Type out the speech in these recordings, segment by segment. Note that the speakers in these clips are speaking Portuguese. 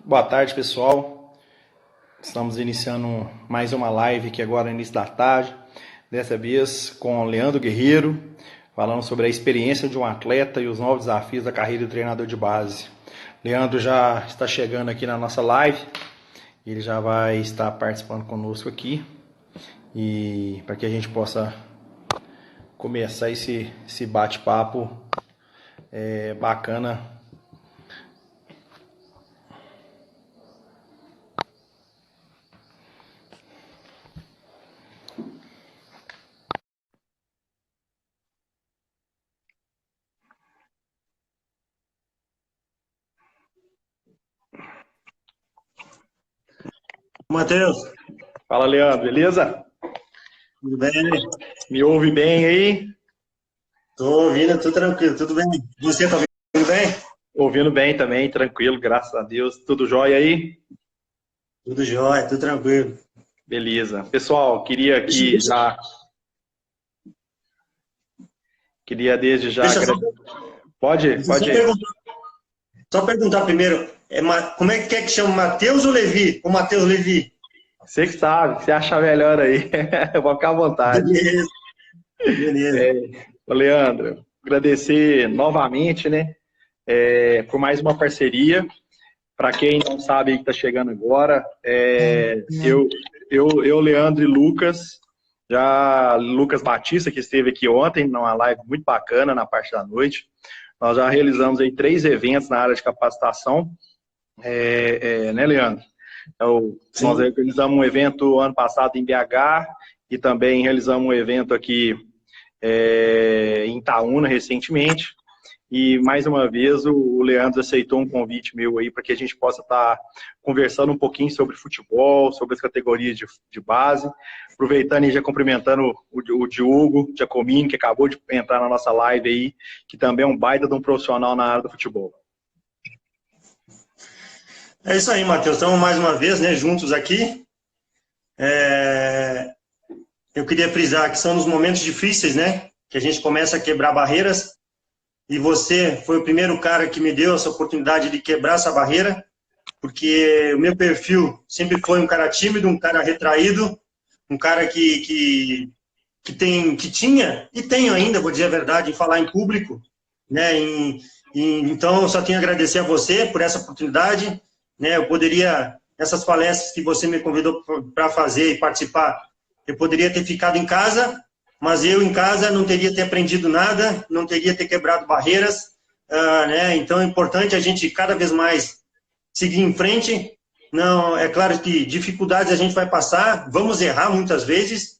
Boa tarde, pessoal. Estamos iniciando mais uma live aqui agora no início da tarde. Dessa vez com o Leandro Guerreiro, falando sobre a experiência de um atleta e os novos desafios da carreira do treinador de base. Leandro já está chegando aqui na nossa live. Ele já vai estar participando conosco aqui. E para que a gente possa começar esse bate-papo bacana. Matheus, Fala, Leandro, beleza? tudo bem? Me ouve bem aí? Tô ouvindo, tudo tranquilo, tudo bem. Você tá ouvindo bem? Ouvindo bem também, tranquilo, graças a Deus. Tudo jóia aí? Tudo jóia, tudo tranquilo. Beleza. Pessoal, queria Deixa, aqui deixa, já, queria desde já deixa só, Pode, deixa eu pode só ir. perguntar primeiro, como é que chama, Matheus ou Levi? Ou Matheus Levi? Você que sabe, você acha melhor aí. Eu vou ficar à vontade. Beleza, beleza. Ô, Leandro, agradecer novamente, né, por mais uma parceria. Para quem não sabe que está chegando agora, Leandro e Lucas, Lucas Batista, que esteve aqui ontem, numa live muito bacana na parte da noite. Nós já realizamos aí 3 eventos na área de capacitação, né, Leandro? Então, nós Sim. organizamos um evento ano passado em BH e também realizamos um evento aqui em Itaúna recentemente. E, mais uma vez, o Leandro aceitou um convite meu aí para que a gente possa estar conversando um pouquinho sobre futebol, sobre as categorias de base. Aproveitando e já cumprimentando o Diogo Giacomini, que acabou de entrar na nossa live aí, que também é um baita de um profissional na área do futebol. É isso aí, Matheus. Estamos mais uma vez, né, juntos aqui. Eu queria frisar que são nos momentos difíceis, né, que a gente começa a quebrar barreiras. E você foi o primeiro cara que me deu essa oportunidade de quebrar essa barreira, porque o meu perfil sempre foi um cara tímido, um cara retraído, um cara que tinha, e tenho ainda, vou dizer a verdade, em falar em público, né? Então, eu só tenho a agradecer a você por essa oportunidade, né? Eu poderia, essas palestras que você me convidou para fazer e participar, eu poderia ter ficado em casa, mas eu em casa não teria ter aprendido nada, não teria ter quebrado barreiras, né? Então, é importante a gente cada vez mais seguir em frente. Não, é claro que dificuldades a gente vai passar, vamos errar muitas vezes,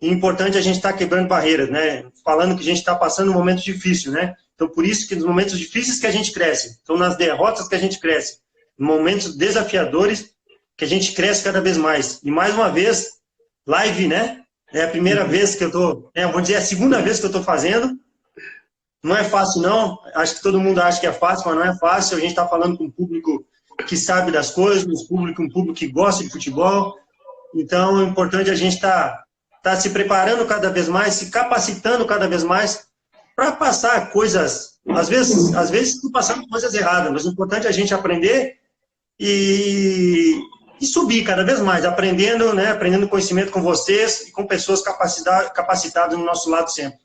e é importante a gente estar quebrando barreiras, né? Falando que a gente está passando um momento difícil, né? Então, por isso que nos momentos difíceis que a gente cresce, então nas derrotas que a gente cresce, em momentos desafiadores que a gente cresce cada vez mais. E mais uma vez, live, né? É a primeira vez que eu tô, vou dizer, é a segunda vez que eu estou fazendo. Não é fácil, não. Acho que todo mundo acha que é fácil, mas não é fácil. A gente está falando com um público que sabe das coisas, um público que gosta de futebol. Então, é importante a gente tá se preparando cada vez mais, se capacitando cada vez mais para passar coisas, às vezes passando coisas erradas, mas o importante é a gente aprender e subir cada vez mais, aprendendo, né, aprendendo conhecimento com vocês e com pessoas capacitadas no nosso lado sempre.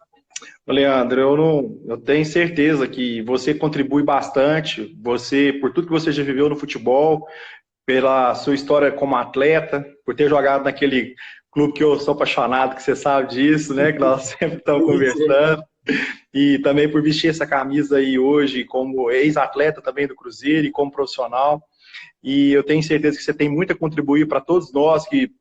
Leandro, eu tenho certeza que você contribui bastante, você, por tudo que você já viveu no futebol, pela sua história como atleta, por ter jogado naquele clube que eu sou apaixonado, que você sabe disso, né? Que nós sempre estamos conversando. E também por vestir essa camisa aí hoje como ex-atleta também do Cruzeiro e como profissional. E eu tenho certeza que você tem muito a contribuir para todos nós que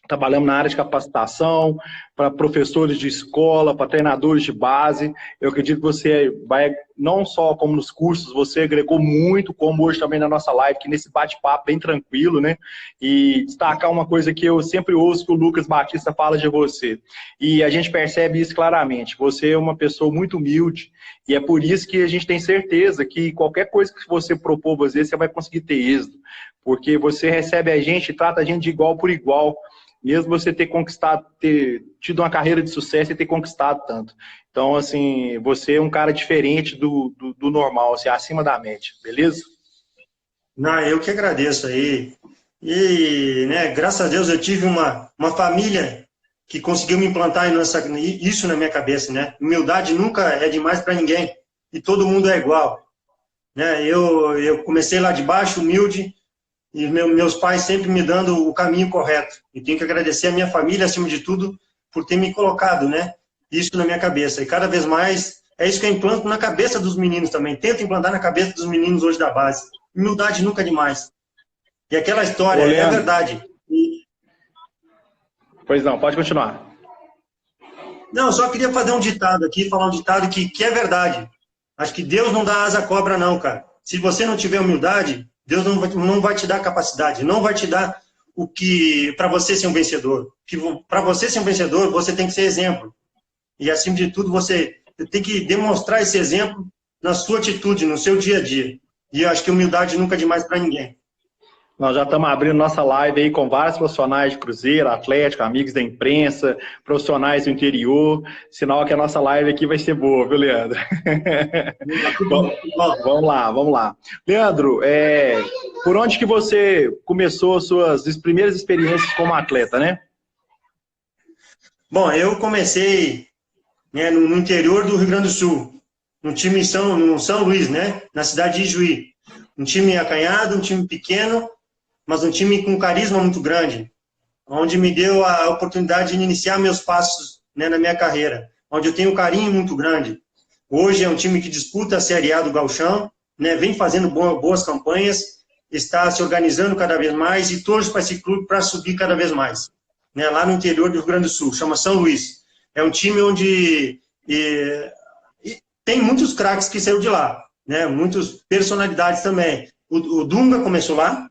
trabalhamos na área de capacitação, para professores de escola, para treinadores de base. Eu acredito que você vai, não só como nos cursos, você agregou muito, como hoje também na nossa live, que nesse bate-papo bem tranquilo, né? E destacar uma coisa que eu sempre ouço que o Lucas Batista fala de você. E a gente percebe isso claramente. Você é uma pessoa muito humilde, e é por isso que a gente tem certeza que qualquer coisa que você propor fazer, você vai conseguir ter êxito. Porque você recebe a gente e trata a gente de igual por igual. Mesmo você ter conquistado, ter tido uma carreira de sucesso e ter conquistado tanto. Então, assim, você é um cara diferente do normal, assim, acima da média, beleza? Não, eu que agradeço aí. E, né, graças a Deus eu tive uma família que conseguiu me implantar isso na minha cabeça, né? Humildade nunca é demais para ninguém e todo mundo é igual, né? Eu comecei lá de baixo, humilde, e meus pais sempre me dando o caminho correto. E tenho que agradecer a minha família, acima de tudo, por ter me colocado, né? Isso na minha cabeça. E cada vez mais, é isso que eu implanto na cabeça dos meninos também. Tento implantar na cabeça dos meninos hoje da base. Humildade nunca é demais. E aquela história, Ô, é Leandro, verdade. pois não, pode continuar. Não, eu só queria fazer um ditado aqui, falar um ditado que é verdade. Acho que Deus não dá asa à cobra, não, cara. Se você não tiver humildade, Deus não vai te dar capacidade, não vai te dar o que para você ser um vencedor. Para você ser um vencedor, você tem que ser exemplo. E, acima de tudo, você tem que demonstrar esse exemplo na sua atitude, no seu dia a dia. E eu acho que humildade nunca é demais para ninguém. Nós já estamos abrindo nossa live aí com vários profissionais de Cruzeiro, Atlético, amigos da imprensa, profissionais do interior. Sinal que a nossa live aqui vai ser boa, viu, Leandro? Bom, vamos lá, vamos lá. Leandro, por onde que você começou suas primeiras experiências como atleta, né? Bom, eu comecei, né, no interior do Rio Grande do Sul, no time no São Luís, né, na cidade de Juí. Um time acanhado, um time pequeno, mas um time com carisma muito grande, onde me deu a oportunidade de iniciar meus passos, né, na minha carreira, onde eu tenho um carinho muito grande. Hoje é um time que disputa a Série A do Gauchão, né, vem fazendo boas campanhas, está se organizando cada vez mais e torço para esse clube para subir cada vez mais. Né, lá no interior do Rio Grande do Sul, chama São Luís. É um time onde tem muitos craques que saíram de lá, né, muitas personalidades também. O Dunga começou lá,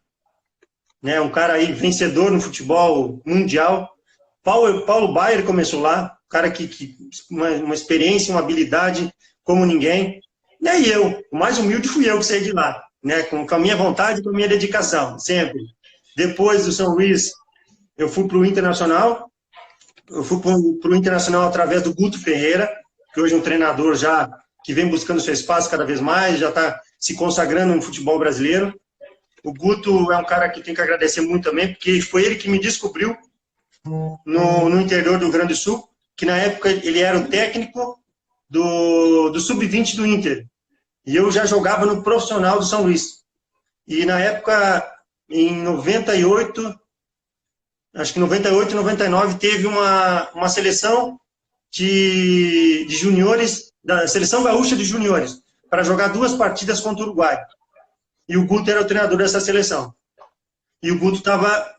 né, um cara aí vencedor no futebol mundial. Paulo Baier começou lá, um cara que uma experiência, uma habilidade como ninguém. Né, e eu, o mais humilde fui eu que saí de lá, né, com a minha vontade e com a minha dedicação, sempre. Depois do São Luís, eu fui para o Internacional. Eu fui para o Internacional através do Guto Ferreira, que hoje é um treinador já que vem buscando seu espaço cada vez mais, já está se consagrando no futebol brasileiro. O Guto é um cara que tem que agradecer muito também, porque foi ele que me descobriu no interior do Rio Grande do Sul, que na época ele era o técnico do Sub-20 do Inter. E eu já jogava no profissional do São Luís. E na época, em 98, acho que 98, 99, teve uma seleção de juniores, da Seleção Gaúcha de Juniores, para jogar 2 partidas contra o Uruguai. E o Guto era o treinador dessa seleção. E o Guto estava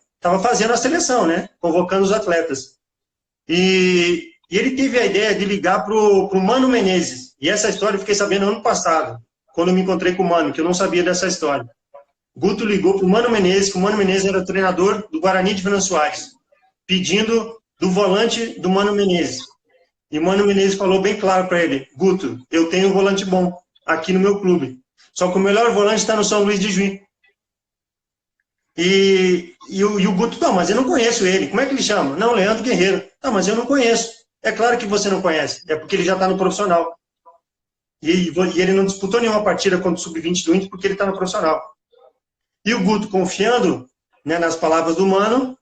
fazendo a seleção, né? Convocando os atletas. E ele teve a ideia de ligar para o Mano Menezes. E essa história eu fiquei sabendo ano passado, quando eu me encontrei com o Mano, que eu não sabia dessa história. O Guto ligou para o Mano Menezes, que o Mano Menezes era o treinador do Guarani de Venâncio Soares, pedindo do volante do Mano Menezes. E o Mano Menezes falou bem claro para ele: Guto, eu tenho um volante bom aqui no meu clube. Só que o melhor volante está no São Luís de Juí. E o Guto, não, mas eu não conheço ele. Como é que ele chama? Não, Leandro Guerreiro. Não, mas eu não conheço. É claro que você não conhece. É porque ele já está no profissional. E ele não disputou nenhuma partida contra o Sub-20 do Inter porque ele está no profissional. E o Guto, confiando, né, nas palavras do Mano,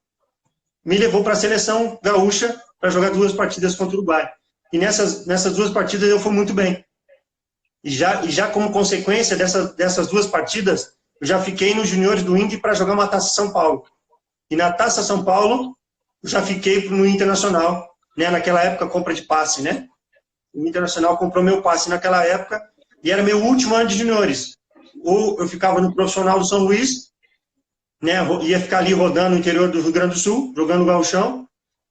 me levou para a seleção gaúcha para jogar 2 partidas contra o Uruguai. E nessas 2 partidas eu fui muito bem. E já como consequência dessas 2 partidas, eu já fiquei nos juniores do Inter para jogar uma Taça São Paulo. E na Taça São Paulo, eu já fiquei no Internacional, né? Naquela época, compra de passe, né? O Internacional comprou meu passe naquela época e era meu último ano de juniores. Ou eu ficava no profissional do São Luís, né? Ia ficar ali rodando no interior do Rio Grande do Sul, jogando gauchão,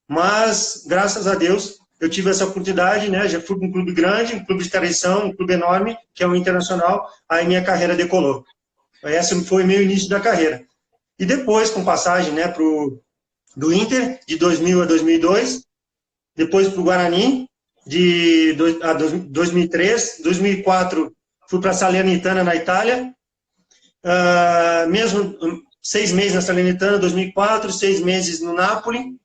mas, graças a Deus, eu tive essa oportunidade, né? Já fui para um clube grande, um clube de tradição, um clube enorme, que é o Internacional, aí minha carreira decolou. Esse foi o meu início da carreira. E depois, com passagem, né, do Inter, de 2000 a 2002, depois para o Guarani, de 2003, 2004, fui para a Salernitana, na Itália, mesmo 6 meses na Salernitana, 2004, 6 meses no Napoli,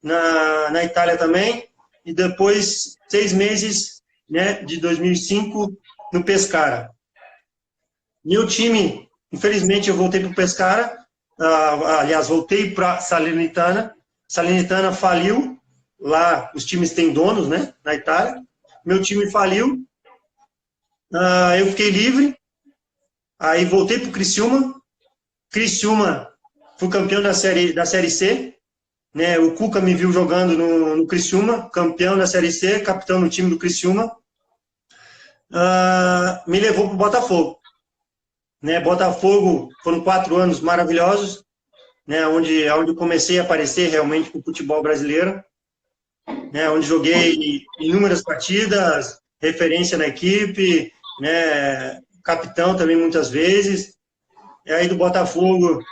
na Itália também, e depois 6 meses, né, de 2005 no Pescara. Meu time Infelizmente, eu voltei para o Pescara, aliás, voltei para Salernitana. Salernitana faliu, lá os times têm donos, né, na Itália. Meu time faliu, eu fiquei livre, aí voltei para o Criciúma. Criciúma, fui campeão da série C, né, o Cuca me viu jogando no Criciúma, campeão da Série C, capitão do time do Criciúma. Me levou para o Botafogo. Né, Botafogo foram 4 anos maravilhosos, né, onde comecei a aparecer realmente com o futebol brasileiro, né, onde joguei inúmeras partidas, referência na equipe, né, capitão também muitas vezes. E aí do Botafogo,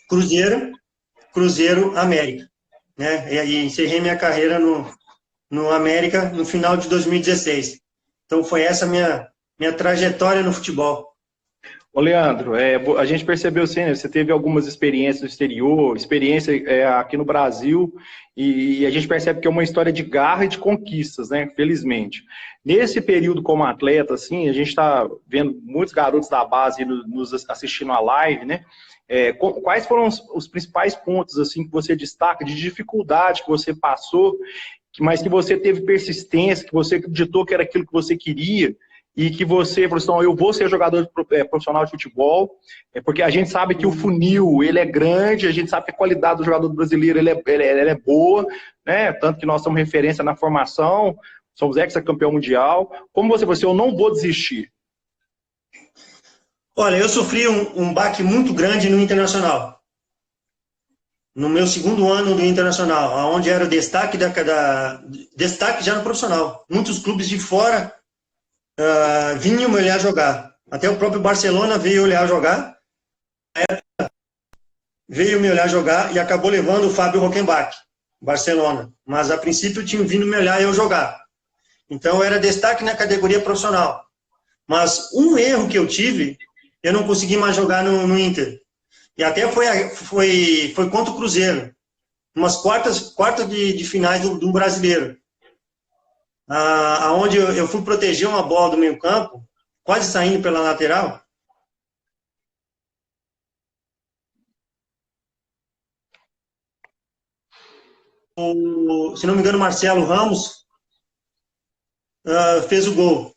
Cruzeiro, América. Né, e aí encerrei minha carreira no América no final de 2016. Então foi essa minha trajetória no futebol. Ô, Leandro, a gente percebeu sim, né, você teve algumas experiências no exterior, experiência aqui no Brasil, e a gente percebe que é uma história de garra e de conquistas, né, felizmente. Nesse período como atleta, assim, a gente está vendo muitos garotos da base nos assistindo a live, né, quais foram os principais pontos, assim, que você destaca, de dificuldade que você passou, mas que você teve persistência, que você acreditou que era aquilo que você queria, e que você falou assim, eu vou ser jogador profissional de futebol, porque a gente sabe que o funil, ele é grande, a gente sabe que a qualidade do jogador brasileiro, ele é boa, né? Tanto que nós somos referência na formação, somos ex-campeão mundial. Como você falou assim, eu não vou desistir? Olha, eu sofri um baque muito grande no Internacional. No meu segundo ano do Internacional, onde era o destaque destaque já no profissional. Muitos clubes de fora vinham me olhar jogar. Até o próprio Barcelona veio olhar jogar. Veio me olhar jogar e acabou levando o Fábio Rockenbach, Barcelona. Mas a princípio tinham vindo me olhar e eu jogar. Então eu era destaque na categoria profissional. Mas um erro que eu tive, eu não consegui mais jogar no Inter. E até foi contra o Cruzeiro. Umas quartas de finais do Brasileiro. Onde eu fui proteger uma bola do meio campo, quase saindo pela lateral. Se não me engano, Marcelo Ramos fez o gol.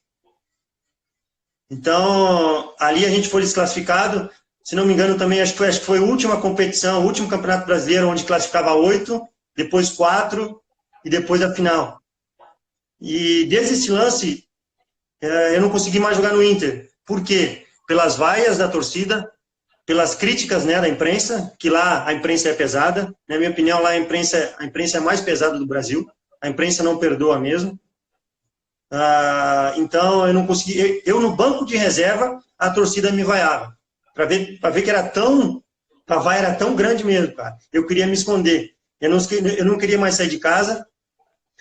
Então, ali a gente foi desclassificado. Se não me engano, também acho que foi a última competição, o último campeonato brasileiro, onde classificava 8, depois 4 e depois a final. E desde esse lance, eu não consegui mais jogar no Inter. Por quê? Pelas vaias da torcida, pelas críticas, né, da imprensa, que lá a imprensa é pesada. Na minha opinião, lá a imprensa é a mais pesada do Brasil. A imprensa não perdoa mesmo. Então, eu não consegui... Eu, no banco de reserva, a torcida me vaiava. Para ver que era tão... A vaia era tão grande mesmo, cara. Eu queria me esconder. Eu não queria mais sair de casa.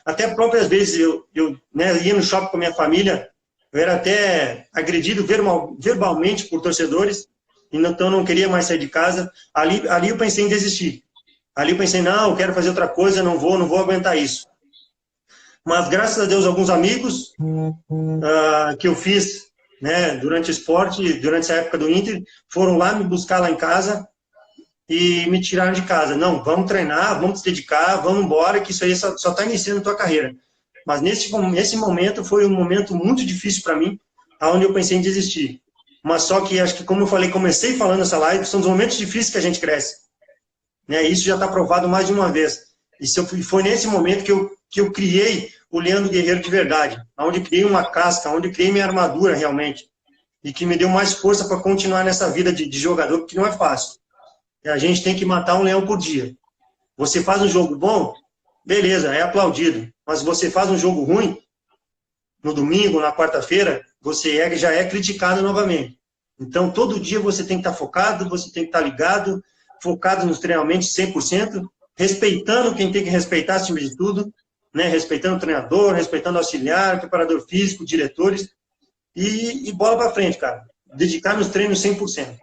Até próprias vezes eu ia no shopping com a minha família, eu era até agredido verbalmente por torcedores, então não queria mais sair de casa. Ali eu pensei em desistir. Ali eu pensei, não, eu quero fazer outra coisa, não vou aguentar isso. Mas graças a Deus, alguns amigos que eu fiz, né, durante o esporte, durante essa época do Inter, foram lá me buscar lá em casa e me tiraram de casa. Não, vamos treinar, vamos se dedicar, vamos embora, que isso aí só está iniciando a tua carreira. Mas nesse momento foi um momento muito difícil para mim, onde eu pensei em desistir. Mas só que, acho que como eu falei, comecei falando essa live, são os momentos difíceis que a gente cresce. Né? Isso já está provado mais de uma vez. E foi nesse momento que eu criei o Leandro Guerreiro de verdade, onde criei uma casca, onde criei minha armadura realmente, e que me deu mais força para continuar nessa vida de jogador, porque não é fácil. A gente tem que matar um leão por dia. Você faz um jogo bom, beleza, é aplaudido. Mas você faz um jogo ruim, no domingo, na quarta-feira, você já é criticado novamente. Então, todo dia você tem que estar focado, você tem que estar ligado, focado nos treinamentos 100%, respeitando quem tem que respeitar, acima de tudo, né? Respeitando o treinador, respeitando o auxiliar, preparador físico, diretores, e bola para frente, cara. Dedicar nos treinos 100%.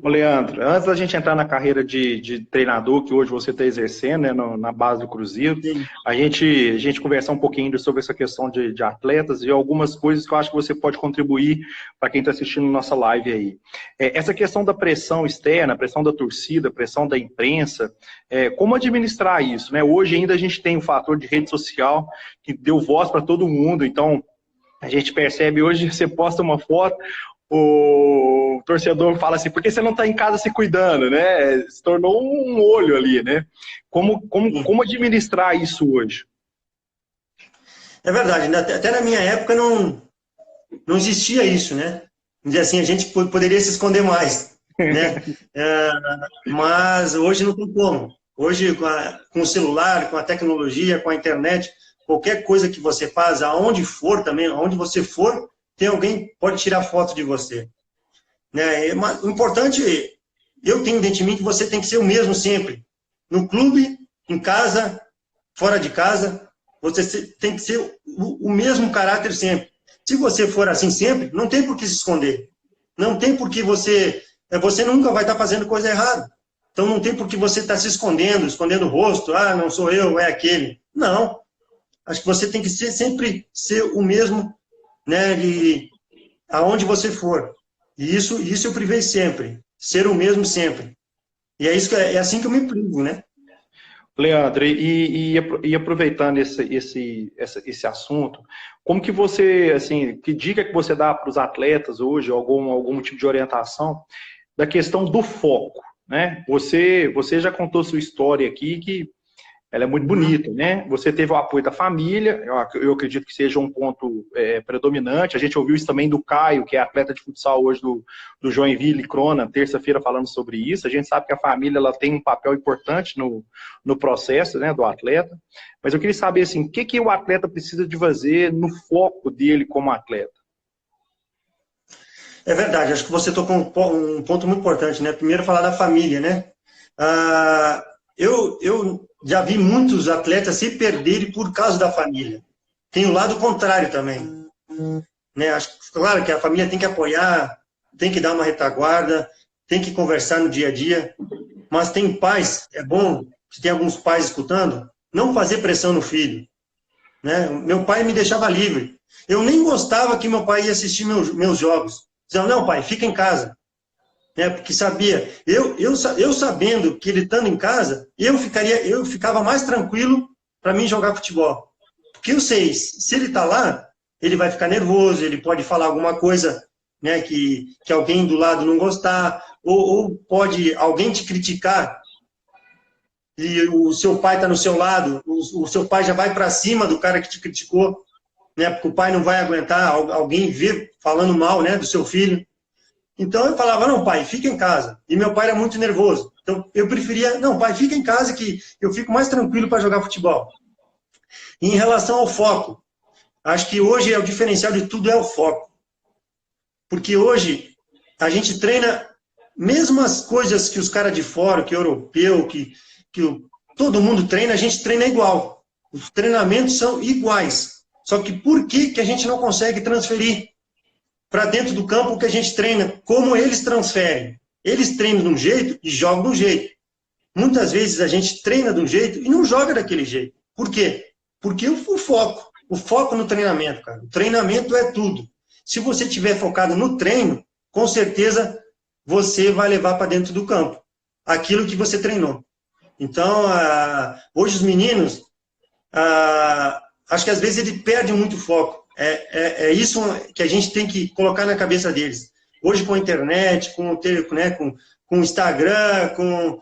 Ô, Leandro, antes da gente entrar na carreira de treinador que hoje você está exercendo, né, na base do Cruzeiro, Sim. a gente conversar um pouquinho ainda sobre essa questão de atletas e algumas coisas que eu acho que você pode contribuir para quem está assistindo nossa live aí. Essa questão da pressão externa, pressão da torcida, pressão da imprensa, como administrar isso, né? Hoje ainda a gente tem o fator de rede social que deu voz para todo mundo, então a gente percebe hoje, você posta uma foto, o torcedor fala assim, por que você não está em casa se cuidando, né? Se tornou um olho ali, né? Como administrar isso hoje? É verdade, né? Até na minha época não existia isso, né? Vamos dizer assim, a gente poderia se esconder mais, né? Mas hoje não tem como. Hoje, com o celular, com a tecnologia, com a internet, qualquer coisa que você faz, aonde for também, aonde você for, tem alguém que pode tirar foto de você. Né? Mas o importante, eu tenho dentro de mim que você tem que ser o mesmo sempre. No clube, em casa, fora de casa, você tem que ser o mesmo caráter sempre. Se você for assim sempre, não tem por que se esconder. Não tem por que você nunca vai estar fazendo coisa errada. Então não tem por que você estar se escondendo o rosto, não sou eu, é aquele. Não. Acho que você tem que sempre ser o mesmo, né, aonde você for. E isso eu privei sempre. Ser o mesmo sempre. E é assim que eu me privo, né? Leandro, e aproveitando esse assunto, como que você, assim, que dica que você dá para os atletas hoje, algum tipo de orientação, da questão do foco, né? Você já contou sua história aqui, que ela é muito bonita, né? Você teve o apoio da família, eu acredito que seja um ponto predominante. A gente ouviu isso também do Caio, que é atleta de futsal hoje do Joinville Crona, terça-feira falando sobre isso. A gente sabe que a família ela tem um papel importante no processo, né, do atleta. Mas eu queria saber assim, o que o atleta precisa de fazer no foco dele como atleta? É verdade, acho que você tocou um ponto muito importante, né? Primeiro falar da família, né? Eu já vi muitos atletas se perderem por causa da família. Tem o lado contrário também, né? Acho, claro que a família tem que apoiar, tem que dar uma retaguarda, tem que conversar no dia a dia, mas tem pais, é bom, se tem alguns pais escutando, não fazer pressão no filho, né? Meu pai me deixava livre. Eu nem gostava que meu pai ia assistir meus jogos. Dizia, não, pai, fica em casa. Né? Porque sabia, eu sabendo que ele estando em casa, eu ficava mais tranquilo para mim jogar futebol. Porque eu sei, se ele está lá, ele vai ficar nervoso, ele pode falar alguma coisa, né, que alguém do lado não gostar, ou pode alguém te criticar e o seu pai está no seu lado, o seu pai já vai para cima do cara que te criticou, né, porque o pai não vai aguentar alguém vir falando mal, né, do seu filho. Então eu falava, não, pai, fica em casa. E meu pai era muito nervoso. Então eu preferia, não, pai, fica em casa que eu fico mais tranquilo para jogar futebol. E em relação ao foco, acho que hoje é o diferencial de tudo é o foco. Porque hoje a gente treina mesmo as coisas que os caras de fora, que o europeu, todo mundo treina, a gente treina igual. Os treinamentos são iguais. Só que por que a gente não consegue transferir para dentro do campo que a gente treina? Como eles transferem? Eles treinam de um jeito e jogam de um jeito. Muitas vezes a gente treina de um jeito e não joga daquele jeito. Por quê? Porque o foco no treinamento, cara. O treinamento é tudo. Se você estiver focado no treino, com certeza você vai levar para dentro do campo aquilo que você treinou. Então, hoje os meninos, acho que às vezes eles perdem muito foco. É isso que a gente tem que colocar na cabeça deles. Hoje com a internet, com o Instagram, com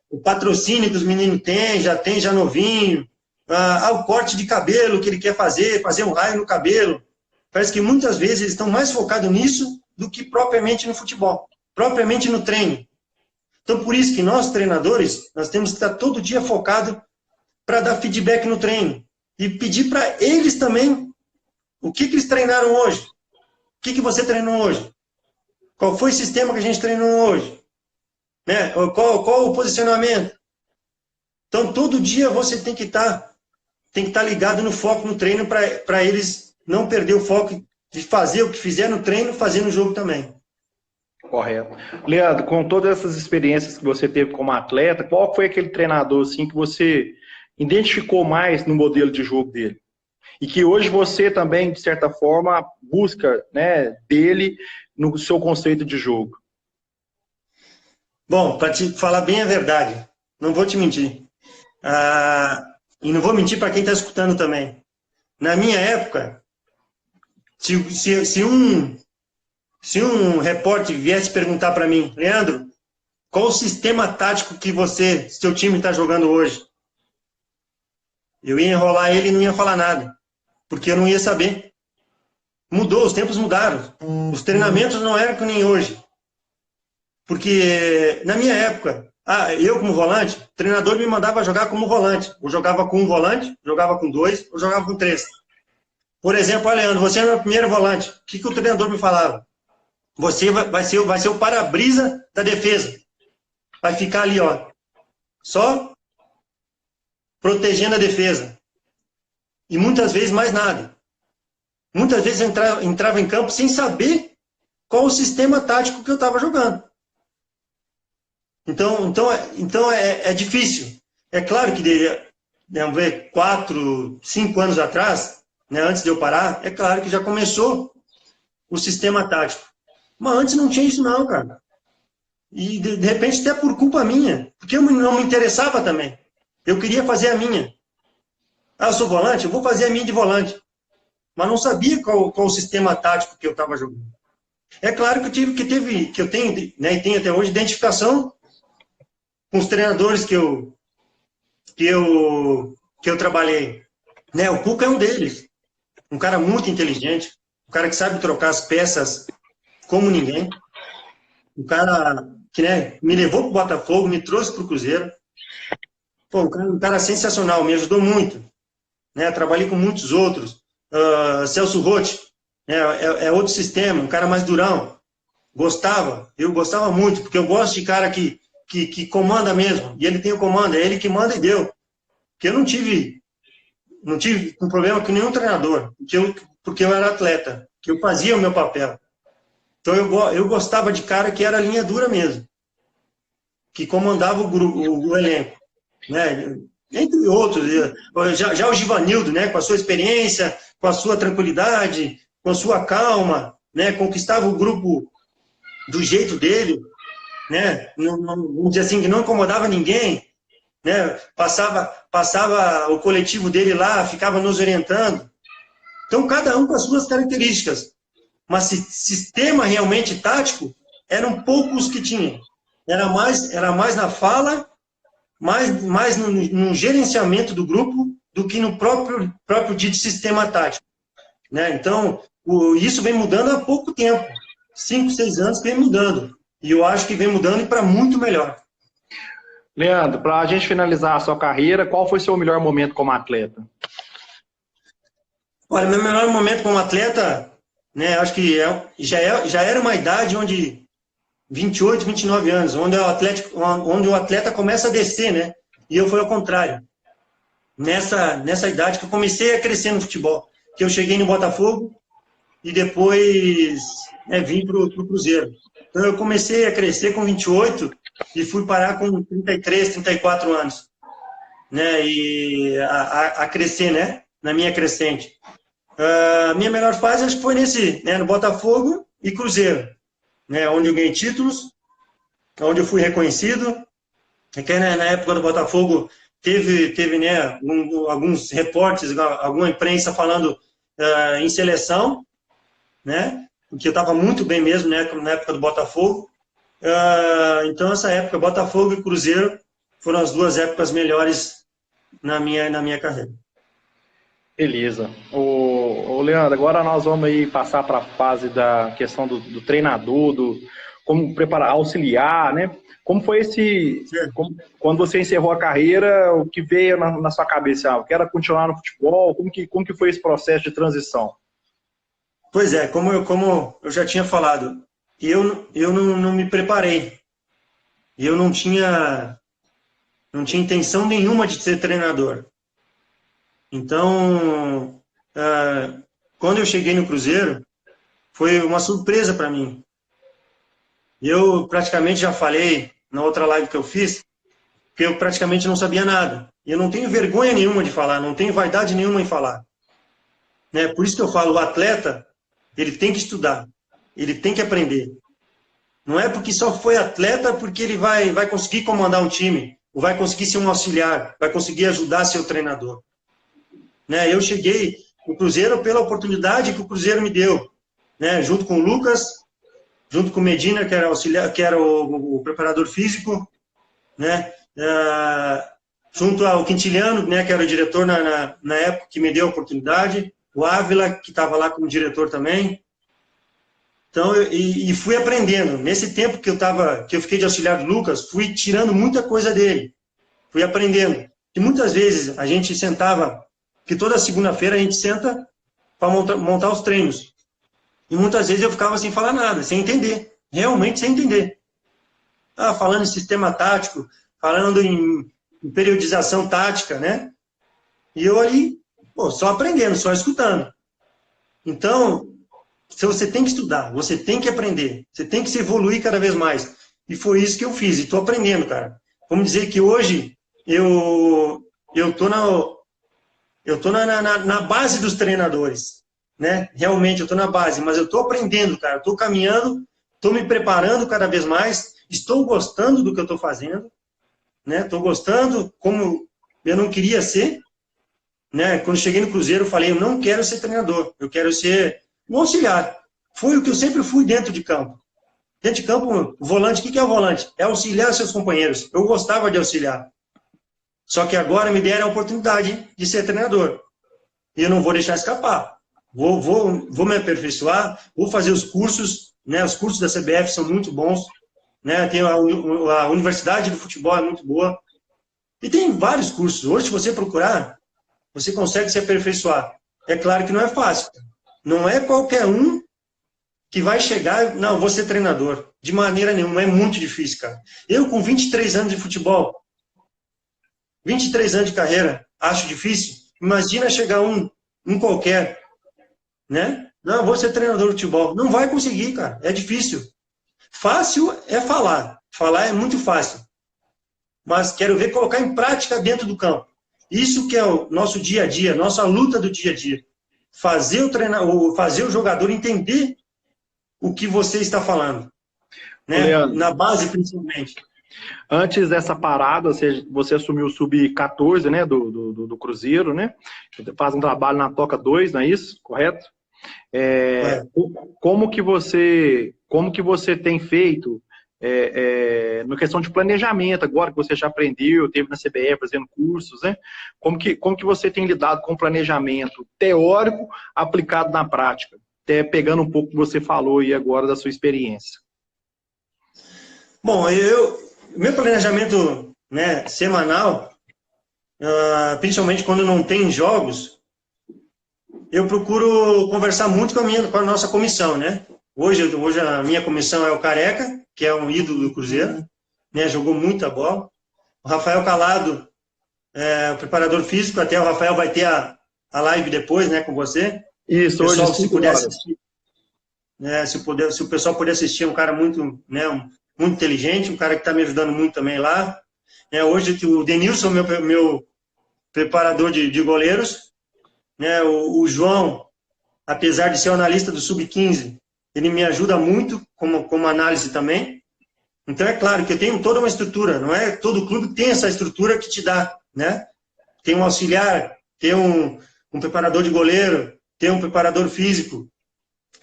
o patrocínio que os meninos têm, já novinho, o corte de cabelo que ele quer fazer um raio no cabelo. Parece que muitas vezes eles estão mais focados nisso do que propriamente no futebol, propriamente no treino. Então, por isso que nós, treinadores, nós temos que estar todo dia focado para dar feedback no treino. E pedir para eles também o que eles treinaram hoje. O que você treinou hoje? Qual foi o sistema que a gente treinou hoje? Né? Qual o posicionamento? Então, todo dia você tem que estar ligado no foco no treino para eles não perder o foco de fazer o que fizer no treino, fazer no jogo também. Correto. Leandro, com todas essas experiências que você teve como atleta, qual foi aquele treinador assim que você identificou mais no modelo de jogo dele? E que hoje você também, de certa forma, busca, né, dele no seu conceito de jogo? Bom, para te falar bem a verdade, não vou te mentir. Ah, e não vou mentir para quem está escutando também. Na minha época, se um repórter viesse perguntar para mim, Leandro, qual o sistema tático que seu time está jogando hoje? Eu ia enrolar ele e não ia falar nada, porque eu não ia saber. Mudou, os tempos mudaram. Os treinamentos não eram que nem hoje. Porque na minha época, eu como volante, o treinador me mandava jogar como volante. Eu jogava com um volante, jogava com dois, eu jogava com três. Por exemplo, Leandro, você é o meu primeiro volante. O que o treinador me falava? Você vai ser o para-brisa da defesa. Vai ficar ali, ó, só protegendo a defesa. E muitas vezes mais nada. Muitas vezes eu entrava em campo sem saber qual o sistema tático que eu estava jogando. Então é difícil. É claro que, vamos ver, 4, 5 anos atrás, né, antes de eu parar, é claro que já começou o sistema tático. Mas antes não tinha isso não, cara. E de repente até por culpa minha, porque eu não me interessava também. Eu queria fazer a minha. Eu sou volante, eu vou fazer a minha de volante. Mas não sabia qual o sistema tático que eu estava jogando. É claro que eu tenho, né, e tenho até hoje, identificação com os treinadores que eu trabalhei. Né, o Cuca é um deles. Um cara muito inteligente, um cara que sabe trocar as peças como ninguém. Um cara que, né, me levou para o Botafogo, me trouxe para o Cruzeiro. Pô, um cara sensacional, me ajudou muito. Né, trabalhei com muitos outros. Celso Rotti, né, é outro sistema, um cara mais durão. Eu gostava muito, porque eu gosto de cara que comanda mesmo. E ele tem o comando, é ele que manda e deu. Porque eu não tive um problema com nenhum treinador, porque eu era atleta, que eu fazia o meu papel. Então eu gostava de cara que era linha dura mesmo, que comandava o elenco, né? Entre outros, já o Givanildo, né? Com a sua experiência, com a sua tranquilidade, com a sua calma, né? Conquistava o grupo do jeito dele, né? Vamos dizer assim, que não incomodava ninguém, né? Passava o coletivo dele lá, ficava nos orientando. Então, cada um com as suas características. Mas sistema realmente tático, eram poucos que tinham. Era mais na fala, mais no gerenciamento do grupo, do que no próprio dito sistema tático. Né? Então, isso vem mudando há pouco tempo. 5, 6 anos que vem mudando. E eu acho que vem mudando e para muito melhor. Leandro, para a gente finalizar a sua carreira, qual foi seu melhor momento como atleta? Olha, meu melhor momento como atleta, né, acho que já era uma idade onde 28, 29 anos, onde o atleta começa a descer, né? E eu fui ao contrário. Nessa idade que eu comecei a crescer no futebol, que eu cheguei no Botafogo e depois, né, vim para o Cruzeiro. Então eu comecei a crescer com 28 e fui parar com 33, 34 anos, né? E a crescer, né? Na minha crescente. Minha melhor fase acho que foi né, no Botafogo e Cruzeiro, né, onde eu ganhei títulos, onde eu fui reconhecido. Até, né, na época do Botafogo teve né, alguns repórteres, alguma imprensa falando em seleção, né, que eu estava muito bem mesmo, né, na época do Botafogo. Então, essa época, Botafogo e Cruzeiro foram as duas épocas melhores na minha carreira. Beleza. Ô Leandro, agora nós vamos aí passar para a fase da questão do treinador, como preparar, auxiliar, né? Como foi quando você encerrou a carreira, o que veio na sua cabeça? Eu quero continuar no futebol, como que foi esse processo de transição? Pois é, como eu já tinha falado, eu não me preparei. Eu não tinha intenção nenhuma de ser treinador. Então, quando eu cheguei no Cruzeiro, foi uma surpresa para mim. Eu praticamente já falei na outra live que eu fiz, que eu praticamente não sabia nada. E eu não tenho vergonha nenhuma de falar, não tenho vaidade nenhuma em falar. Né? Por isso que eu falo, o atleta, ele tem que estudar, ele tem que aprender. Não é porque só foi atleta porque ele vai conseguir comandar um time, ou vai conseguir ser um auxiliar, vai conseguir ajudar seu treinador. Né? Eu cheguei no Cruzeiro pela oportunidade que o Cruzeiro me deu, né? Junto com o Lucas, junto com o Medina, que era auxiliar, que era o preparador físico, né? Junto ao Quintiliano, né, que era o diretor na época que me deu a oportunidade, o Ávila, que estava lá como diretor também. Então, e fui aprendendo. Nesse tempo que eu fiquei de auxiliar do Lucas, fui tirando muita coisa dele. Fui aprendendo. E muitas vezes a gente sentava, que toda segunda-feira a gente senta para montar os treinos. E muitas vezes eu ficava sem falar nada, sem entender. Realmente sem entender. Falando em sistema tático, falando em periodização tática, né? E eu ali, só aprendendo, só escutando. Então, você tem que estudar, você tem que aprender, você tem que se evoluir cada vez mais. E foi isso que eu fiz, e estou aprendendo, cara. Vamos dizer que hoje eu tô na base dos treinadores, né? Realmente, eu estou na base, mas eu estou aprendendo, cara. Estou caminhando, estou me preparando cada vez mais, estou gostando do que eu estou fazendo, né? Estou gostando, como eu não queria ser, né? Quando cheguei no Cruzeiro, eu falei, eu não quero ser treinador, eu quero ser um auxiliar. Foi o que eu sempre fui dentro de campo. Dentro de campo, o volante, o que é o volante? É auxiliar seus companheiros. Eu gostava de auxiliar. Só que agora me deram a oportunidade de ser treinador. E eu não vou deixar escapar. Vou me aperfeiçoar, vou fazer os cursos, né? Os cursos da CBF são muito bons, né? Tem a Universidade do Futebol, é muito boa. E tem vários cursos. Hoje, se você procurar, você consegue se aperfeiçoar. É claro que não é fácil. Não é qualquer um que vai chegar, não, vou ser treinador. De maneira nenhuma, é muito difícil, cara. Eu, com 23 anos de futebol, 23 anos de carreira, acho difícil. Imagina chegar um qualquer, né? Não, vou ser treinador de futebol. Não vai conseguir, cara. É difícil. Fácil é falar. Falar é muito fácil. Mas quero ver colocar em prática dentro do campo. Isso que é o nosso dia a dia, nossa luta do dia a dia. Fazer o jogador entender o que você está falando. Né? Leandro, na base, principalmente. Antes dessa parada, você assumiu o Sub-14, né, do Cruzeiro, né? Faz um trabalho na Toca 2, não é isso? Correto? Como que você tem feito na questão de planejamento, agora que você já aprendeu, teve na CBF fazendo cursos, né? Como que você tem lidado com o planejamento teórico aplicado na prática? Até pegando um pouco o que você falou aí agora da sua experiência. Bom, meu planejamento, né, semanal, principalmente quando não tem jogos, eu procuro conversar muito com a nossa comissão, né? Hoje a minha comissão é o Careca, que é um ídolo do Cruzeiro, né? Jogou muita bola. O Rafael Calado, o preparador físico, até o Rafael vai ter a live depois, né, com você. Isso, pessoal, hoje se puder assistir, né, se o pessoal puder assistir, é um cara muito, né, muito inteligente, um cara que está me ajudando muito também lá. Hoje o Denilson, meu preparador de goleiros, né, o João, apesar de ser o analista do Sub-15, ele me ajuda muito como análise também. Então, é claro que eu tenho toda uma estrutura, não é todo clube que tem essa estrutura que te dá, né? Tem um auxiliar, tem um preparador de goleiro, tem um preparador físico,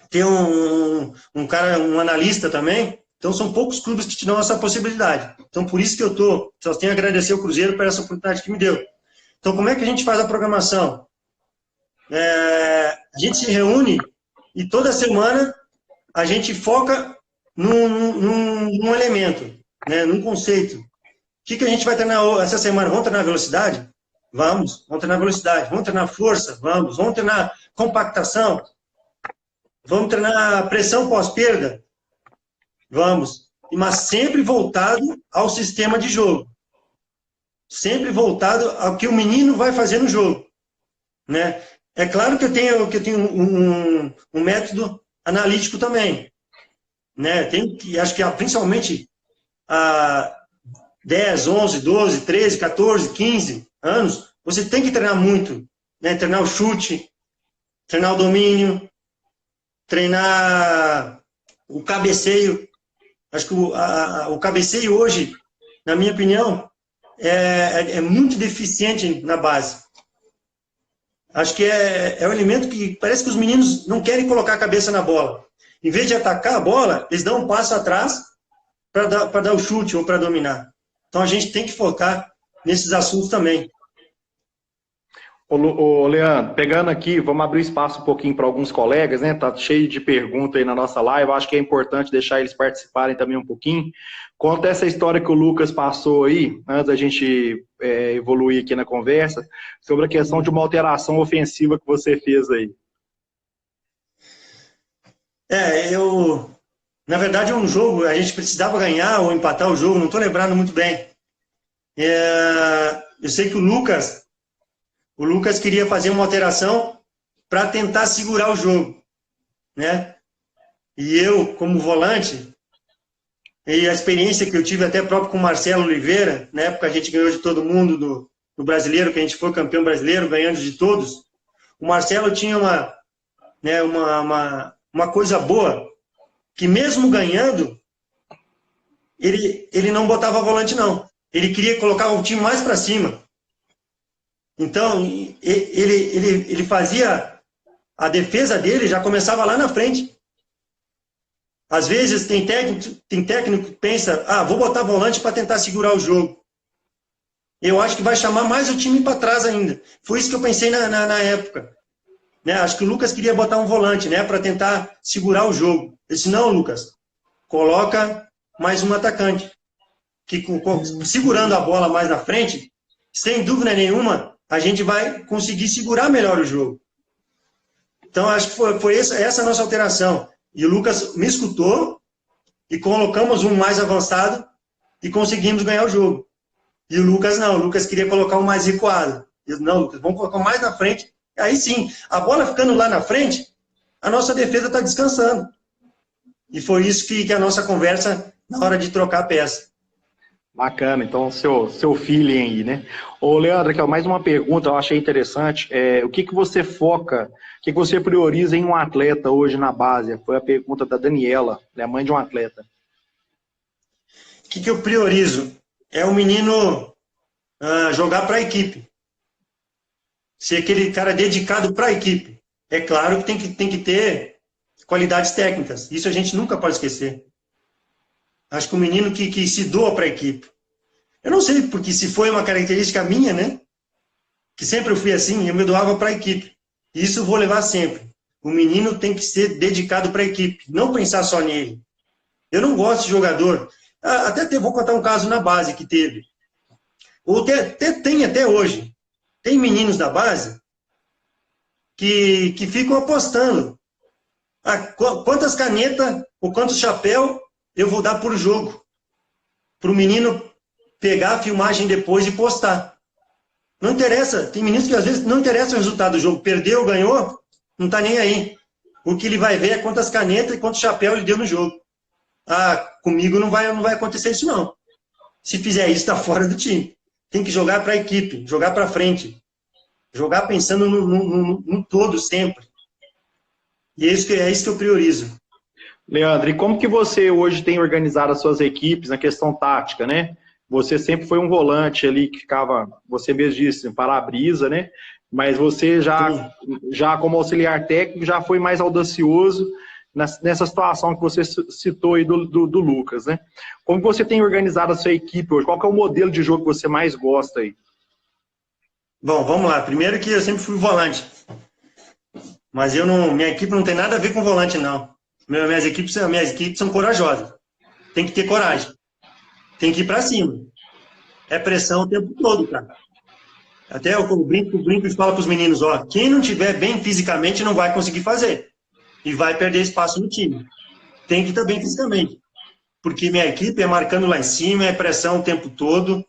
tem um analista também. Então, são poucos clubes que te dão essa possibilidade. Então, por isso que só tenho a agradecer ao Cruzeiro por essa oportunidade que me deu. Então, como é que a gente faz a programação? A gente se reúne e toda semana a gente foca num elemento, né, num conceito. O que a gente vai treinar essa semana? Vamos treinar velocidade? Vamos treinar velocidade. Vamos treinar força? Vamos treinar compactação? Vamos treinar pressão pós-perda? Vamos. Mas sempre voltado ao sistema de jogo. Sempre voltado ao que o menino vai fazer no jogo. Né? É claro que eu tenho um método analítico também. né? Acho que principalmente a 10, 11, 12, 13, 14, 15 anos, você tem que treinar muito, né? Treinar o chute, treinar o domínio, treinar o cabeceio. Acho que o cabeceio hoje, na minha opinião, é muito deficiente na base. Acho que é um elemento que parece que os meninos não querem colocar a cabeça na bola. Em vez de atacar a bola, eles dão um passo atrás para dar o chute ou para dominar. Então a gente tem que focar nesses assuntos também. Ô, Leandro, pegando aqui, vamos abrir espaço um pouquinho para alguns colegas, né? Tá cheio de perguntas aí na nossa live, acho que é importante deixar eles participarem também um pouquinho. Conta essa história que o Lucas passou aí, antes da gente evoluir aqui na conversa, sobre a questão de uma alteração ofensiva que você fez aí. Na verdade, um jogo, a gente precisava ganhar ou empatar o jogo, não estou lembrando muito bem. Eu sei que o Lucas queria fazer uma alteração para tentar segurar o jogo, né? E eu, como volante, e a experiência que eu tive até próprio com o Marcelo Oliveira, na época a gente ganhou de todo mundo no brasileiro, que a gente foi campeão brasileiro, ganhando de todos, o Marcelo tinha uma coisa boa, que mesmo ganhando, ele não botava volante, não. Ele queria colocar o time mais para cima. Então, ele fazia a defesa dele, já começava lá na frente. Às vezes tem técnico que pensa, vou botar volante para tentar segurar o jogo. Eu acho que vai chamar mais o time para trás ainda. Foi isso que eu pensei na época. Né? Acho que o Lucas queria botar um volante, né, para tentar segurar o jogo. Eu disse, não, Lucas, coloca mais um atacante. Que segurando a bola mais na frente, sem dúvida nenhuma, a gente vai conseguir segurar melhor o jogo. Então, acho que foi essa a nossa alteração. E o Lucas me escutou e colocamos um mais avançado e conseguimos ganhar o jogo. E o Lucas não, o Lucas queria colocar um mais recuado. Eu disse, não, Lucas, vamos colocar um mais na frente. Aí sim, a bola ficando lá na frente, a nossa defesa está descansando. E foi isso que a nossa conversa na hora de trocar a peça. Bacana, então seu feeling aí, né? Ô, Leandro, aqui, mais uma pergunta, eu achei interessante. O que você foca, o que você prioriza em um atleta hoje na base? Foi a pergunta da Daniela, né, mãe de um atleta. O que eu priorizo? É o menino jogar para a equipe. Ser aquele cara dedicado para a equipe. É claro que tem que ter qualidades técnicas. Isso a gente nunca pode esquecer. Acho que o menino que se doa para a equipe. Eu não sei, porque se foi uma característica minha, né? Que sempre eu fui assim, eu me doava para a equipe. E isso eu vou levar sempre. O menino tem que ser dedicado para a equipe, não pensar só nele. Eu não gosto de jogador. Vou contar um caso na base que teve. Ou tem até hoje. Tem meninos da base que ficam apostando. Quantas canetas ou quantos chapéu eu vou dar por jogo. Para o menino pegar a filmagem depois e postar. Não interessa. Tem meninos que às vezes não interessa o resultado do jogo. Perdeu, ganhou, não está nem aí. O que ele vai ver é quantas canetas e quantos chapéu ele deu no jogo. Comigo não vai acontecer isso não. Se fizer isso, está fora do time. Tem que jogar para a equipe, jogar para frente. Jogar pensando no todo sempre. E é isso que eu priorizo. Leandro, e como que você hoje tem organizado as suas equipes na questão tática, né? Você sempre foi um volante ali que ficava, você mesmo disse, para-brisa, né? Mas você já como auxiliar técnico já foi mais audacioso nessa situação que você citou aí do Lucas, né? Como você tem organizado a sua equipe hoje? Qual que é o modelo de jogo que você mais gosta aí? Bom, vamos lá. Primeiro que eu sempre fui volante. Mas minha equipe não tem nada a ver com volante, não. Minhas equipes são corajosas. Tem que ter coragem. Tem que ir para cima. É pressão o tempo todo, cara. Até eu brinco e falo para os meninos, quem não tiver bem fisicamente não vai conseguir fazer. E vai perder espaço no time. Tem que estar bem fisicamente. Porque minha equipe é marcando lá em cima, é pressão o tempo todo.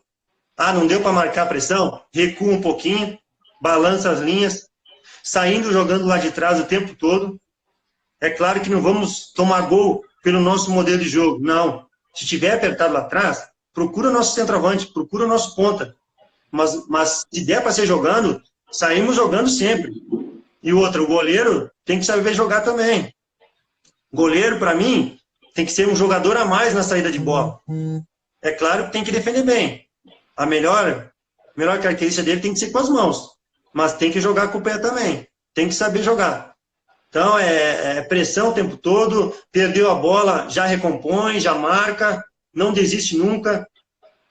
Não deu para marcar a pressão? Recua um pouquinho, balança as linhas, saindo jogando lá de trás o tempo todo. É claro que não vamos tomar gol pelo nosso modelo de jogo. Não. Se tiver apertado lá atrás, procura nosso centroavante, procura nosso ponta. Mas se der para ser jogando, saímos jogando sempre. E outra, o goleiro tem que saber jogar também. Goleiro, para mim, tem que ser um jogador a mais na saída de bola. É claro que tem que defender bem. A melhor característica dele tem que ser com as mãos. Mas tem que jogar com o pé também. Tem que saber jogar. Então, é pressão o tempo todo. Perdeu a bola, já recompõe, já marca. Não desiste nunca.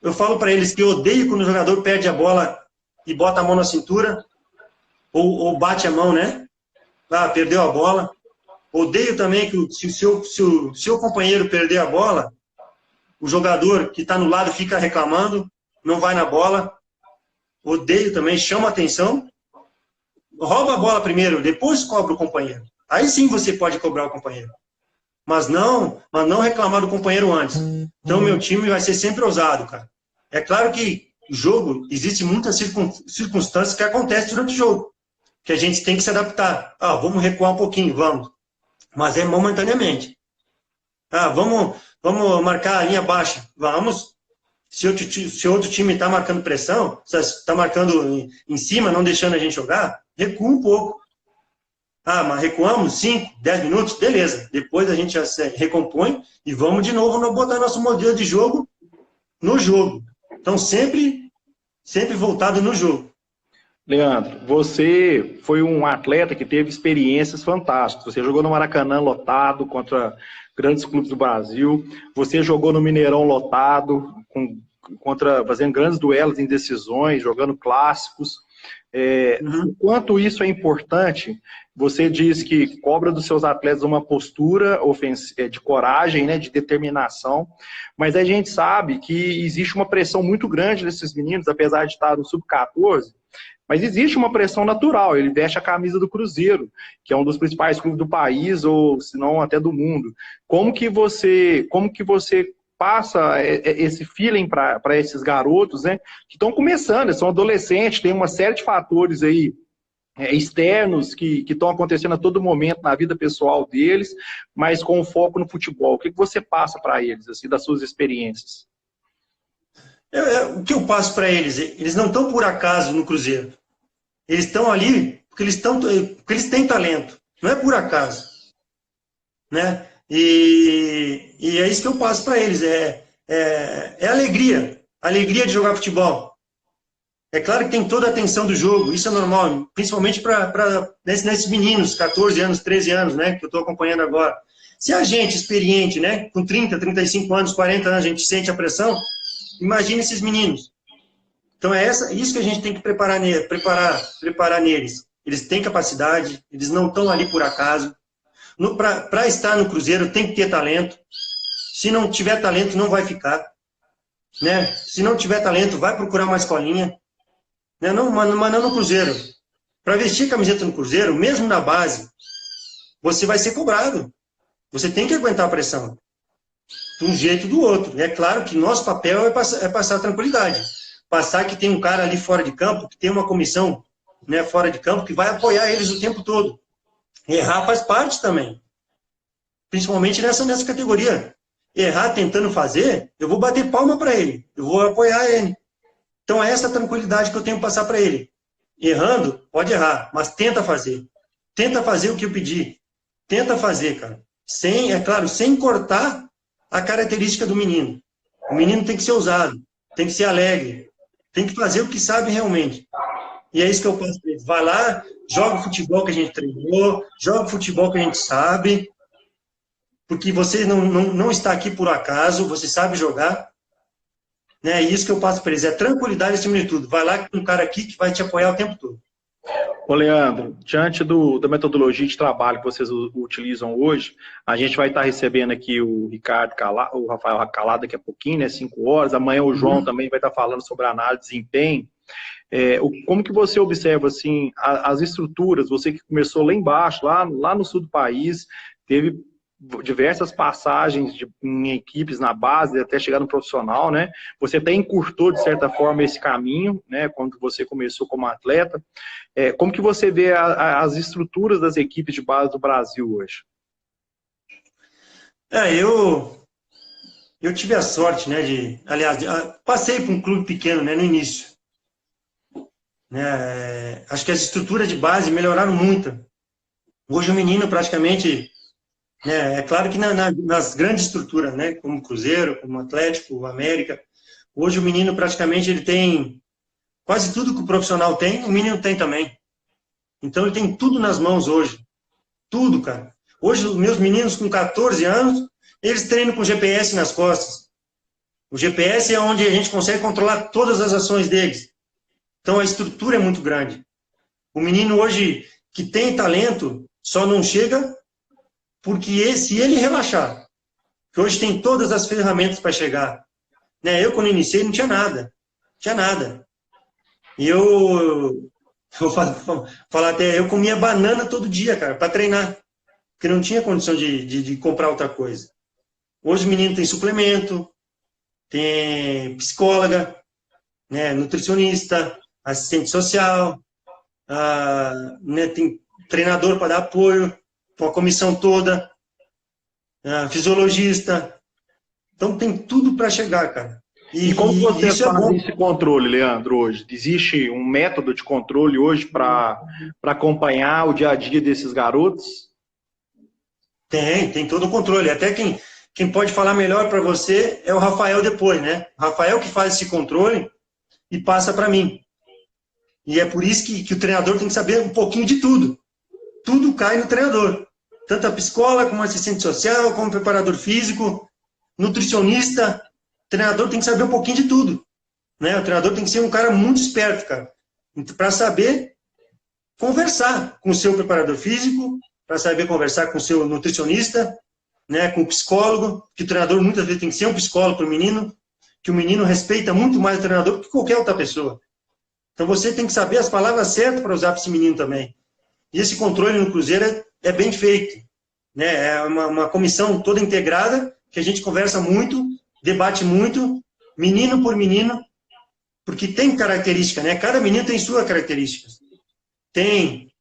Eu falo para eles que eu odeio quando o jogador perde a bola e bota a mão na cintura. Ou bate a mão, né? Ah, perdeu a bola. Odeio também que se o seu companheiro perder a bola, o jogador que está no lado fica reclamando, não vai na bola. Odeio também, chama atenção. Rouba a bola primeiro, depois cobra o companheiro. Aí sim você pode cobrar o companheiro. Mas não reclamar do companheiro antes. Então meu time vai ser sempre ousado, cara. É claro que o jogo, existe muitas circunstâncias que acontecem durante o jogo, que a gente tem que se adaptar. Ah, vamos recuar um pouquinho, vamos. Mas é momentaneamente. Ah, vamos marcar a linha baixa. Vamos. Se outro time está marcando pressão, está marcando em cima, não deixando a gente jogar, recua um pouco. Ah, mas recuamos 5, 10 minutos, beleza. Depois a gente já se recompõe e vamos de novo botar nosso modelo de jogo no jogo. Então, sempre voltado no jogo. Leandro, você foi um atleta que teve experiências fantásticas. Você jogou no Maracanã lotado contra grandes clubes do Brasil. Você jogou no Mineirão lotado, fazendo grandes duelos em decisões, jogando clássicos. O quanto isso é importante, você diz que cobra dos seus atletas uma postura de coragem, né, de determinação, mas a gente sabe que existe uma pressão muito grande desses meninos, apesar de estar no sub-14, mas existe uma pressão natural. Ele veste a camisa do Cruzeiro, que é um dos principais clubes do país, ou se não até do mundo. Como que você passa esse feeling para esses garotos, né, que estão começando, são adolescentes, tem uma série de fatores aí externos que estão acontecendo a todo momento na vida pessoal deles, mas com foco no futebol. O que você passa para eles, assim, das suas experiências? O que eu passo para eles? Eles não estão por acaso no Cruzeiro. Eles estão ali porque eles têm talento. Não é por acaso. Né? E é isso que eu passo para eles. É alegria. Alegria de jogar futebol. É claro que tem toda a atenção do jogo. Isso é normal. Principalmente para nesses meninos, 14 anos, 13 anos, né? Que eu estou acompanhando agora. Se a gente, experiente, né? Com 30, 35 anos, 40 anos, a gente sente a pressão, imagine esses meninos. Então é isso que a gente tem que preparar neles. Eles têm capacidade, eles não estão ali por acaso. Para estar no Cruzeiro tem que ter talento. Se não tiver talento, não vai ficar. Né? Se não tiver talento, vai procurar uma escolinha. Né? Mas não no Cruzeiro. Para vestir a camiseta no Cruzeiro, mesmo na base, você vai ser cobrado. Você tem que aguentar a pressão. De um jeito ou do outro. E é claro que nosso papel é passar tranquilidade. Passar que tem um cara ali fora de campo, que tem uma comissão, né, fora de campo, que vai apoiar eles o tempo todo. Errar faz parte também. Principalmente nessa categoria. Errar tentando fazer, eu vou bater palma para ele. Eu vou apoiar ele. Então é essa tranquilidade que eu tenho que passar para ele. Errando, pode errar, mas tenta fazer. Tenta fazer o que eu pedi. Tenta fazer, cara. Sem cortar a característica do menino. O menino tem que ser ousado, tem que ser alegre, tem que fazer o que sabe realmente. E é isso que eu passo para ele. Vai lá, joga o futebol que a gente treinou, joga o futebol que a gente sabe, porque você não está aqui por acaso, você sabe jogar. Né? É isso que eu passo para eles, é tranquilidade acima de tudo. Vai lá com um cara aqui que vai te apoiar o tempo todo. Ô Leandro, diante da metodologia de trabalho que vocês utilizam hoje, a gente vai estar recebendo aqui o Rafael Calado daqui a pouquinho, né, 5 horas, amanhã o João também vai estar falando sobre a análise de desempenho. Como que você observa assim, as estruturas, você que começou lá embaixo, lá no sul do país, teve diversas passagens em equipes na base até chegar no profissional, né? Você até encurtou, de certa forma, esse caminho, né? Quando você começou como atleta. Como que você vê as estruturas das equipes de base do Brasil hoje? Eu tive a sorte, né, aliás, passei por um clube pequeno, né, no início. Né, acho que as estruturas de base melhoraram muito. Hoje o menino praticamente, né, é claro que nas grandes estruturas, né, como o Cruzeiro, como o Atlético, o América, hoje o menino praticamente ele tem quase tudo que o profissional tem, o menino tem também. Então ele tem tudo nas mãos hoje. Tudo, cara. Hoje os meus meninos com 14 anos, eles treinam com GPS nas costas. O GPS é onde a gente consegue controlar todas as ações deles. Então a estrutura é muito grande. O menino hoje que tem talento só não chega porque se ele relaxar, que hoje tem todas as ferramentas para chegar. Né? Eu, quando iniciei, não tinha nada. Não tinha nada. E vou falar até, eu comia banana todo dia, cara, para treinar. Porque não tinha condição de comprar outra coisa. Hoje o menino tem suplemento, tem psicóloga, né, nutricionista, assistente social, né, tem treinador para dar apoio, com a comissão toda, fisiologista. Então tem tudo para chegar, cara. E como vocês fazem esse controle, Leandro, hoje? Existe um método de controle hoje para acompanhar o dia a dia desses garotos? Tem todo o controle. Até quem pode falar melhor para você é o Rafael depois, né? O Rafael que faz esse controle e passa para mim. E é por isso que o treinador tem que saber um pouquinho de tudo. Tudo cai no treinador. Tanto a psicóloga, como assistente social, como preparador físico, nutricionista. O treinador tem que saber um pouquinho de tudo. Né? O treinador tem que ser um cara muito esperto, cara. Para saber conversar com o seu preparador físico, para saber conversar com o seu nutricionista, né, com o psicólogo, que o treinador muitas vezes tem que ser um psicólogo para o menino, que o menino respeita muito mais o treinador do que qualquer outra pessoa. Então você tem que saber as palavras certas para usar para esse menino também. E esse controle no Cruzeiro é bem feito. Né? É uma comissão toda integrada, que a gente conversa muito, debate muito, menino por menino, porque tem característica, né? Cada menino tem sua característica. Tem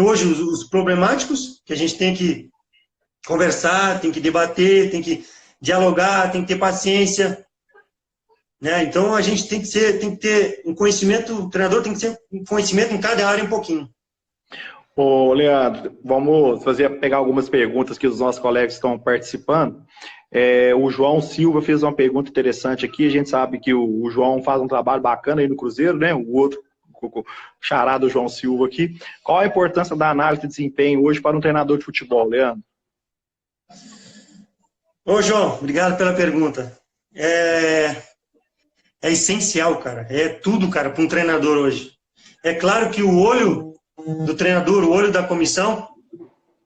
hoje os problemáticos, que a gente tem que conversar, tem que debater, tem que dialogar, tem que ter paciência. Né? Então, a gente tem que ter um conhecimento, o treinador tem que ter um conhecimento em cada área um pouquinho. Ô, Leandro, vamos pegar algumas perguntas que os nossos colegas estão participando. O João Silva fez uma pergunta interessante aqui. A gente sabe que o João faz um trabalho bacana aí no Cruzeiro, né? O outro, o xará do João Silva aqui. Qual a importância da análise de desempenho hoje para um treinador de futebol, Leandro? Ô, João, obrigado pela pergunta. É essencial, cara. É tudo, cara, para um treinador hoje. É claro que o olho do treinador, o olho da comissão,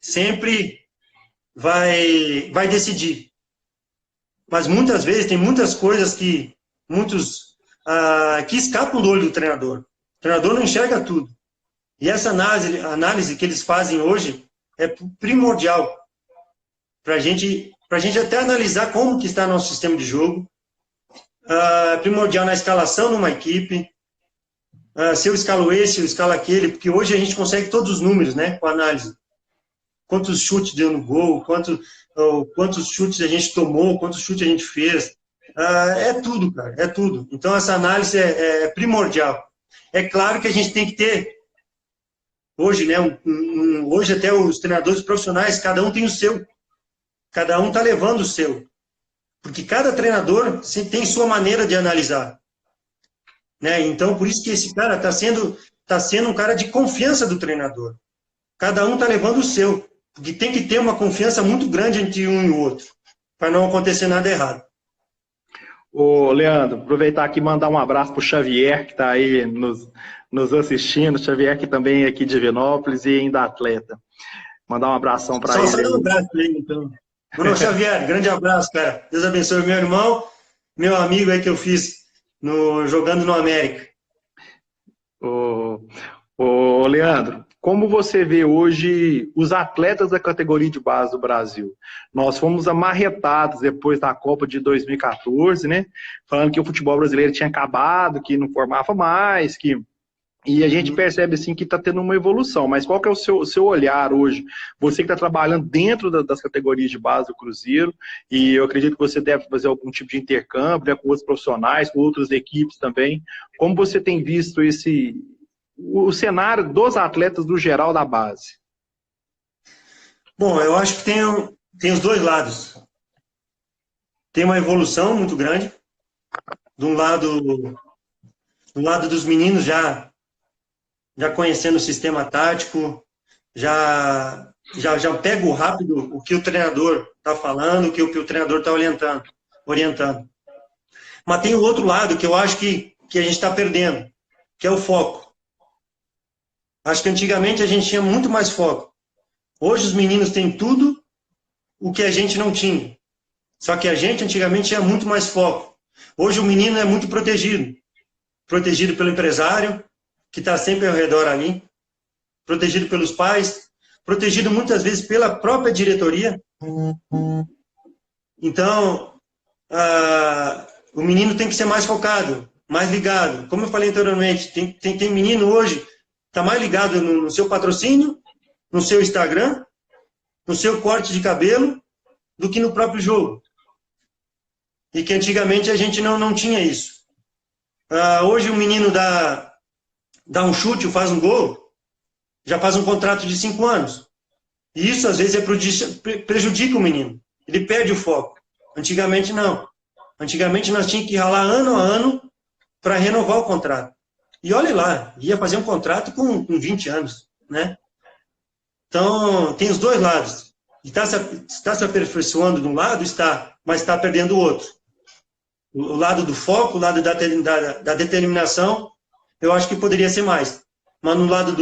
sempre vai decidir. Mas muitas vezes tem muitas coisas que escapam do olho do treinador. O treinador não enxerga tudo. E essa análise que eles fazem hoje é primordial para a gente até analisar como que está nosso sistema de jogo, primordial na escalação numa equipe, se eu escalo esse, eu escalo aquele, porque hoje a gente consegue todos os números, né, com a análise. Quantos chutes deu no gol, quantos chutes a gente tomou, quantos chutes a gente fez. É tudo, cara, é tudo. Então, essa análise é primordial. É claro que a gente tem que ter, hoje, né, hoje até os treinadores profissionais, cada um tem o seu. Cada um está levando o seu. Porque cada treinador tem sua maneira de analisar. Né? Então, por isso que esse cara está sendo um cara de confiança do treinador. Cada um está levando o seu. Porque tem que ter uma confiança muito grande entre um e o outro, para não acontecer nada errado. Ô, Leandro, aproveitar aqui e mandar um abraço para o Xavier, que está aí nos assistindo. Xavier, que também é aqui de Divinópolis e ainda atleta. Mandar um abração para ele. Só um abraço para ele, então. Bruno Xavier, grande abraço, cara. Deus abençoe meu irmão, meu amigo aí que eu fiz jogando no América. Ô, Leandro, como você vê hoje os atletas da categoria de base do Brasil? Nós fomos amarretados depois da Copa de 2014, né? Falando que o futebol brasileiro tinha acabado, que não formava mais, que E a gente percebe assim que está tendo uma evolução, mas qual que é o seu olhar hoje? Você que está trabalhando dentro das categorias de base do Cruzeiro, e eu acredito que você deve fazer algum tipo de intercâmbio, né, com outros profissionais, com outras equipes também. Como você tem visto o cenário dos atletas do geral da base? Bom, eu acho que tem os dois lados. Tem uma evolução muito grande. De um lado dos meninos já conhecendo o sistema tático, já pego rápido o que o treinador está falando, o que o treinador está orientando. Mas tem o outro lado que eu acho que a gente está perdendo, que é o foco. Acho que antigamente a gente tinha muito mais foco. Hoje os meninos têm tudo o que a gente não tinha. Só que a gente antigamente tinha muito mais foco. Hoje o menino é muito protegido. Protegido pelo empresário, que está sempre ao redor ali. Protegido pelos pais. Protegido muitas vezes pela própria diretoria. Então, o menino tem que ser mais focado, mais ligado. Como eu falei anteriormente, tem menino hoje que está mais ligado no seu patrocínio, no seu Instagram, no seu corte de cabelo, do que no próprio jogo. E que antigamente a gente não tinha isso. Hoje o menino dá um chute, faz um gol, já faz um contrato de 5 anos. E isso às vezes prejudica o menino. Ele perde o foco. Antigamente não. Antigamente nós tínhamos que ralar ano a ano para renovar o contrato. E olha lá, ia fazer um contrato com 20 anos, né? Então, tem os dois lados. Está se aperfeiçoando de um lado, mas está perdendo o outro. O lado do foco, o lado da determinação, eu acho que poderia ser mais. Mas no lado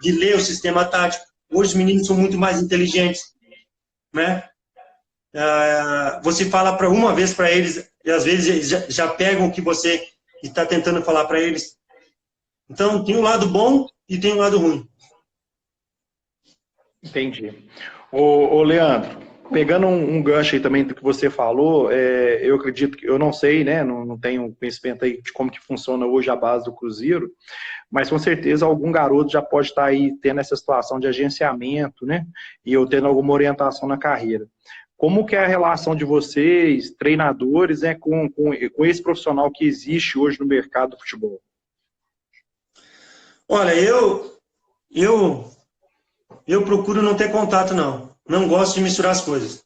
de ler o sistema tático, hoje os meninos são muito mais inteligentes, né? Você fala uma vez para eles, e às vezes eles já pegam o que você está tentando falar para eles. Então, tem um lado bom e tem um lado ruim. Entendi. Ô Leandro, pegando um gancho aí também do que você falou, eu acredito que, eu não sei, né, não tenho conhecimento aí de como que funciona hoje a base do Cruzeiro, mas com certeza algum garoto já pode estar aí tendo essa situação de agenciamento, né, e eu tendo alguma orientação na carreira. Como que é a relação de vocês, treinadores, né, com esse profissional que existe hoje no mercado do futebol? Olha, eu procuro não ter contato, não. Não gosto de misturar as coisas.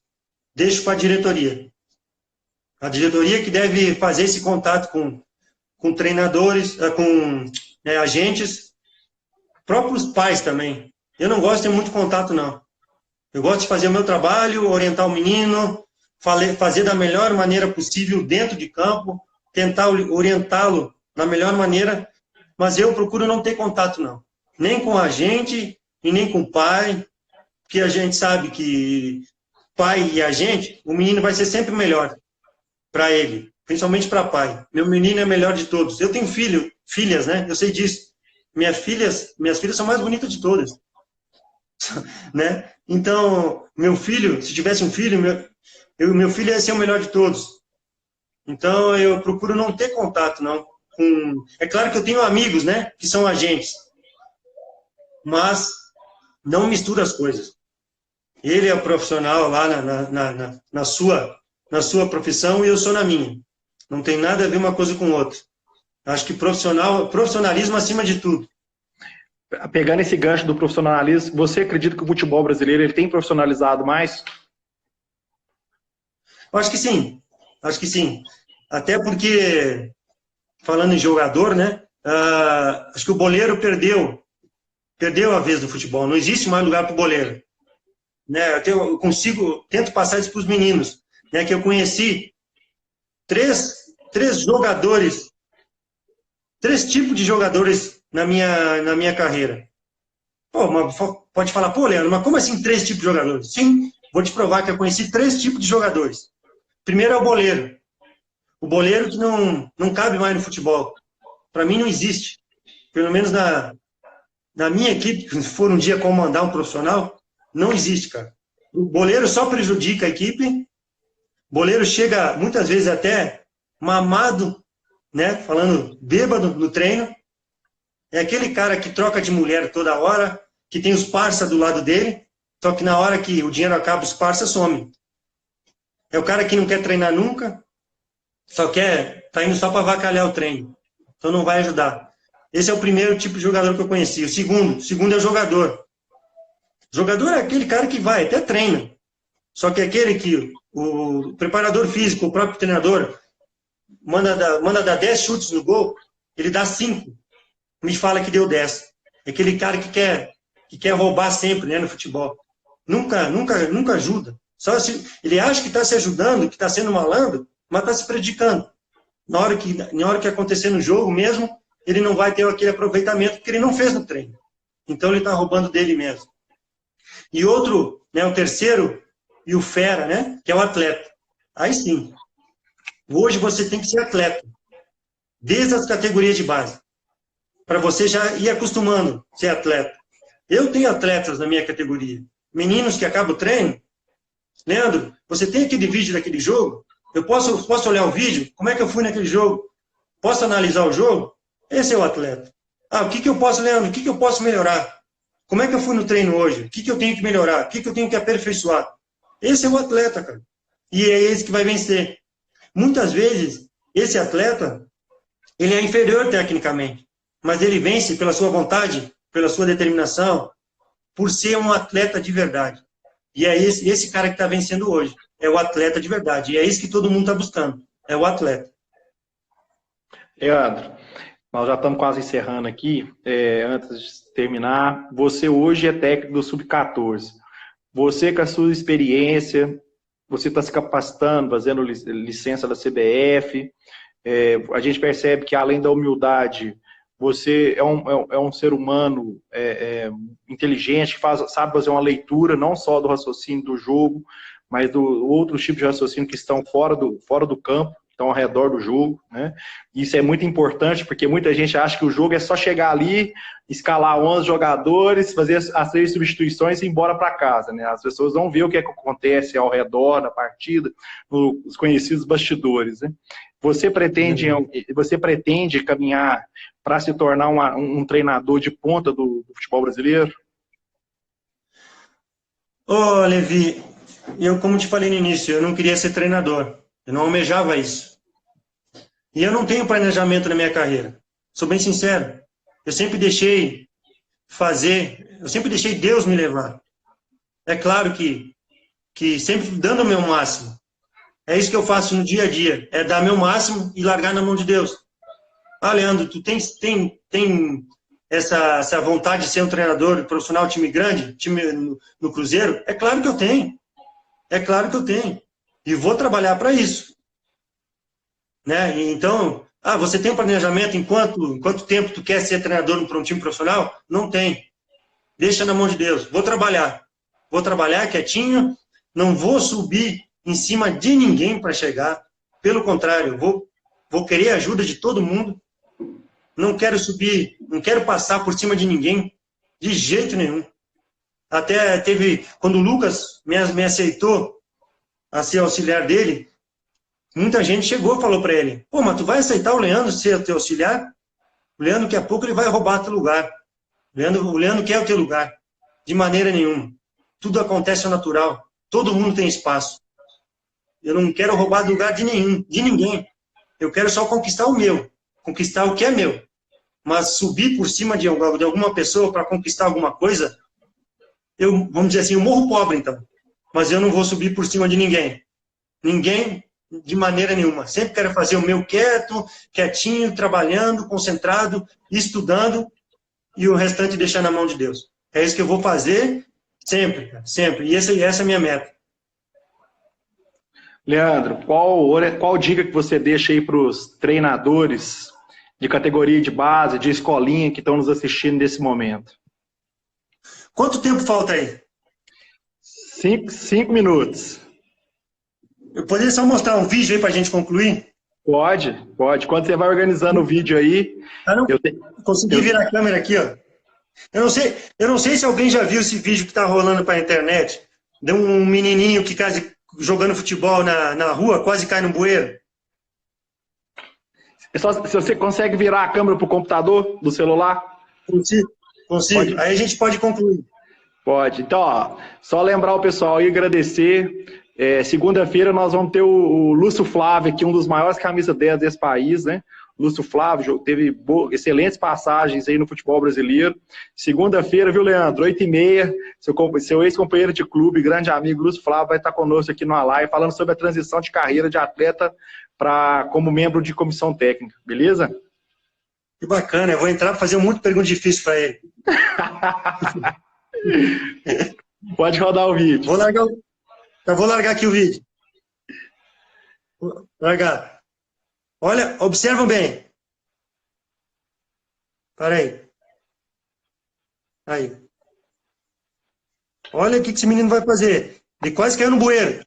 Deixo para a diretoria. A diretoria que deve fazer esse contato com treinadores, com agentes, próprios pais também. Eu não gosto de ter muito contato, não. Eu gosto de fazer o meu trabalho, orientar o menino, fazer da melhor maneira possível dentro de campo, tentar orientá-lo da melhor maneira, mas eu procuro não ter contato, não. Nem com a gente e nem com o pai, porque a gente sabe que pai e a gente, o menino vai ser sempre melhor para ele, principalmente para pai. Meu menino é melhor de todos. Eu tenho filhas, né? Eu sei disso. Minhas filhas são mais bonitas de todas. Né? Então, meu filho, se tivesse um filho, meu filho ia ser o melhor de todos. Então, eu procuro não ter contato, não. É claro que eu tenho amigos, né, que são agentes, mas não mistura as coisas. Ele é o profissional lá na sua profissão e eu sou na minha. Não tem nada a ver uma coisa com outra. Acho que profissionalismo acima de tudo. Pegando esse gancho do profissionalismo, você acredita que o futebol brasileiro ele tem profissionalizado mais? Acho que sim. Acho que sim. Até porque, falando em jogador, né? Acho que o boleiro perdeu a vez do futebol. Não existe mais lugar para o boleiro. Né? Eu tento passar isso para os meninos, né? Que eu conheci três jogadores, 3 tipos de jogadores na minha carreira. Pô, pode falar, pô, Leandro, mas como assim 3 tipos de jogadores? Sim, vou te provar que eu conheci 3 tipos de jogadores. Primeiro é o boleiro. O boleiro que não cabe mais no futebol. Para mim não existe. Pelo menos na minha equipe, se for um dia comandar um profissional, não existe, cara. O boleiro só prejudica a equipe. O boleiro chega, muitas vezes, até mamado, né? Falando bêbado no treino. É aquele cara que troca de mulher toda hora, que tem os parça do lado dele, só que na hora que o dinheiro acaba, os parça somem. É o cara que não quer treinar nunca, tá indo só para avacalhar o treino. Então não vai ajudar. Esse é o primeiro tipo de jogador que eu conheci. O segundo é o jogador. O jogador é aquele cara que vai, até treina. Só que aquele que o preparador físico, o próprio treinador, manda dar 10 chutes no gol, ele dá 5. Me fala que deu 10. É aquele cara que quer roubar sempre, né, no futebol. Nunca ajuda. Só se, ele acha que está se ajudando, que está sendo malandro, mas está se predicando. Na hora que acontecer no jogo mesmo, ele não vai ter aquele aproveitamento que ele não fez no treino. Então ele está roubando dele mesmo. E outro, né, o terceiro, e o fera, né, que é o atleta. Aí sim, hoje você tem que ser atleta, desde as categorias de base, para você já ir acostumando a ser atleta. Eu tenho atletas na minha categoria, meninos que acabam o treino. Leandro, você tem aquele vídeo daquele jogo? Eu posso olhar o vídeo? Como é que eu fui naquele jogo? Posso analisar o jogo? Esse é o atleta. Ah, o que eu posso, Leandro? O que eu posso melhorar? Como é que eu fui no treino hoje? O que eu tenho que melhorar? O que eu tenho que aperfeiçoar? Esse é o atleta, cara. E é esse que vai vencer. Muitas vezes, esse atleta, ele é inferior tecnicamente, mas ele vence pela sua vontade, pela sua determinação, por ser um atleta de verdade. E é esse cara que está vencendo hoje. É o atleta de verdade. E é isso que todo mundo está buscando. É o atleta. Leandro, nós já estamos quase encerrando aqui. Antes de terminar, você hoje é técnico do Sub-14. Você, com a sua experiência, você está se capacitando, fazendo licença da CBF. A gente percebe que, além da humildade, você é um ser humano inteligente, que sabe fazer uma leitura não só do raciocínio do jogo, mas do outros tipos de raciocínio que estão fora do campo, estão ao redor do jogo, né? Isso é muito importante, porque muita gente acha que o jogo é só chegar ali, escalar 11 jogadores, fazer as 3 substituições e ir embora para casa, né? As pessoas não veem o que acontece ao redor da partida, nos conhecidos bastidores, né? Você pretende caminhar para se tornar um treinador de ponta do futebol brasileiro? Ô, Levi, como te falei no início, eu não queria ser treinador. Eu não almejava isso. E eu não tenho planejamento na minha carreira. Sou bem sincero. Eu sempre deixei Deus me levar. É claro que sempre dando o meu máximo. É isso que eu faço no dia a dia. É dar meu máximo e largar na mão de Deus. Ah, Leandro, tu tem essa vontade de ser um treinador profissional, time grande, time no Cruzeiro? É claro que eu tenho. É claro que eu tenho. E vou trabalhar para isso. Né? Então, você tem um planejamento em quanto tempo tu quer ser treinador para um time profissional? Não tem. Deixa na mão de Deus. Vou trabalhar quietinho, não vou subir em cima de ninguém para chegar. Pelo contrário, vou querer a ajuda de todo mundo. Não quero subir, não quero passar por cima de ninguém, de jeito nenhum. Até quando o Lucas me aceitou a ser auxiliar dele, muita gente chegou e falou para ele: pô, mas tu vai aceitar o Leandro ser teu auxiliar? O Leandro, daqui a pouco, ele vai roubar teu lugar. O Leandro quer o teu lugar. De maneira nenhuma. Tudo acontece ao natural. Todo mundo tem espaço. Eu não quero roubar lugar de ninguém. Eu quero só conquistar o meu. Conquistar o que é meu. Mas subir por cima de alguma pessoa para conquistar alguma coisa, vamos dizer assim, eu morro pobre, então. Mas eu não vou subir por cima de ninguém. Ninguém, de maneira nenhuma. Sempre quero fazer o meu quietinho, trabalhando, concentrado, estudando, e o restante deixar na mão de Deus. É isso que eu vou fazer sempre, cara, sempre. E essa é a minha meta. Leandro, qual dica que você deixa aí para os treinadores de categoria de base, de escolinha, que estão nos assistindo nesse momento? Quanto tempo falta aí? 5 minutos. Eu poderia só mostrar um vídeo aí para a gente concluir? Pode. Quando você vai organizando o vídeo aí... Consegui virar a câmera aqui, ó. Eu não sei se alguém já viu esse vídeo que está rolando para a internet. De um menininho que quase jogando futebol na rua, quase cai no bueiro. Se você consegue virar a câmera para o computador do celular? Consigo. Pode. Aí a gente pode concluir. Pode. Então, ó, só lembrar o pessoal e agradecer. Segunda-feira nós vamos ter o Lúcio Flávio aqui, um dos maiores camisa 10 desse país, né? Lúcio Flávio teve excelentes passagens aí no futebol brasileiro. Segunda-feira, viu, Leandro? 8h30, seu ex-companheiro de clube, grande amigo Lúcio Flávio, vai estar conosco aqui no live falando sobre a transição de carreira de atleta como membro de comissão técnica, beleza? Que bacana, eu vou entrar para fazer muita pergunta difícil para ele. Pode rodar o vídeo. Vou largar aqui o vídeo. Vou largar. Olha, observam bem. Para aí. Aí. Olha o que esse menino vai fazer. Ele quase caiu no bueiro.